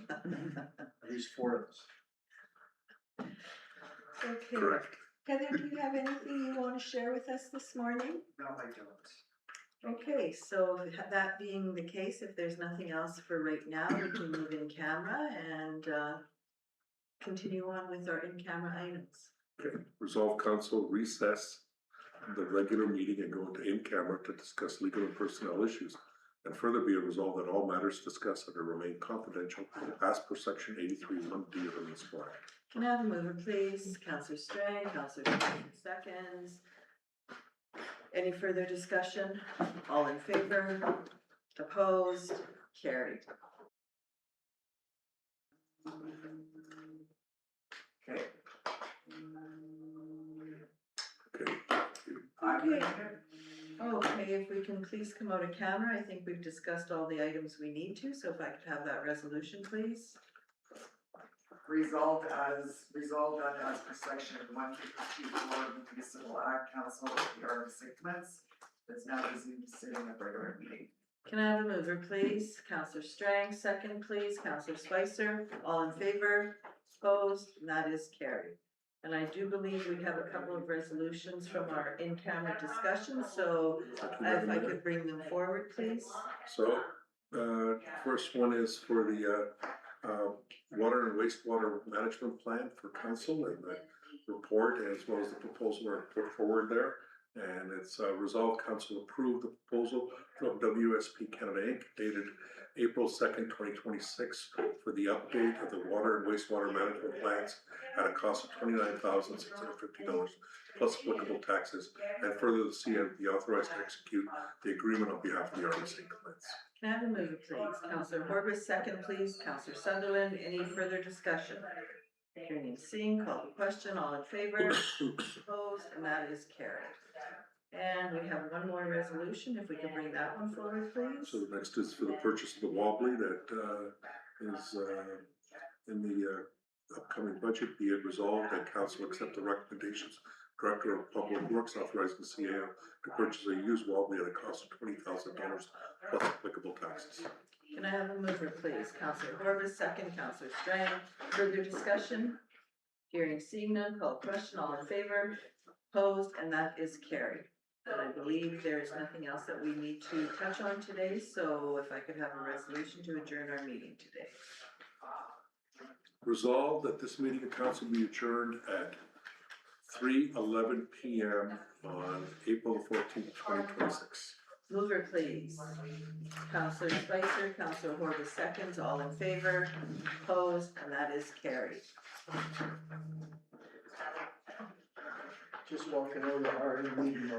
happy. At least four of us. Okay, Correct. Heather, do you have anything you wanna share with us this morning? No, I don't. Okay, so that being the case, if there's nothing else for right now, we can move in camera and continue on with our in-camera items. Okay, resolve council recess the regular meeting and go into in-camera to discuss legal and personnel issues. And further be it resolved that all matters discussed are to remain confidential as per section 83(1)(d) of the municipal act. Can I have a mover, please? Counselor Strang, Counselor Strang, seconds. Any further discussion? All in favor? Opposed? Carried. Okay. Okay, Okay. Okay, if we can please come out of camera, I think we've discussed all the items we need to, so if I could have that resolution, please. Resolved that as per section 152(4) of the Municipal Act, Council of the Art of Segments is now resumed sitting at regular meeting. Can I have a mover, please? Counselor Strang, second, please. Counselor Spicer, all in favor? Opposed? And that is carried. And I do believe we have a couple of resolutions from our in-camera discussion, so if I could bring them forward, please. so, first one is for the water and wastewater management plan for council and the report, as well as the proposal are put forward there. And it's resolved council approved the proposal from WSP Canada Inc. dated April 2nd, 2026 for the update of the water and wastewater management plans at a cost of $29,650 plus applicable taxes, and further the CM be authorized to execute the agreement on behalf of the Art of St. Clements. Can I have a mover, please? Counselor Horbis, second, please. Counselor Sutherland, any further discussion? Hearing and seeing, call the question, all in favor? Opposed, and that is carried. And we have one more resolution, if we can bring that one forward, please. So the next is for the purchase of the wobbly that is in the upcoming budget. Be it resolved that council accept the recommendations Director of Public Works authorizing the CAO to purchase a used wobbly at a cost of $20,000 plus applicable taxes. Can I have a mover, please? Counselor Horbis, second. Counselor Strang, further discussion? Hearing, seeing none, call the question, all in favor? Opposed, and that is carried. And I believe there is nothing else that we need to touch on today, so if I could have a resolution to adjourn our meeting today. Resolved that this meeting of council be adjourned at 3:11 PM on April 14th, 2026. Mover, please. Counselor Spicer, Counselor Horvath seconds, all in favor, opposed, and that is carried. Just walking out of our meeting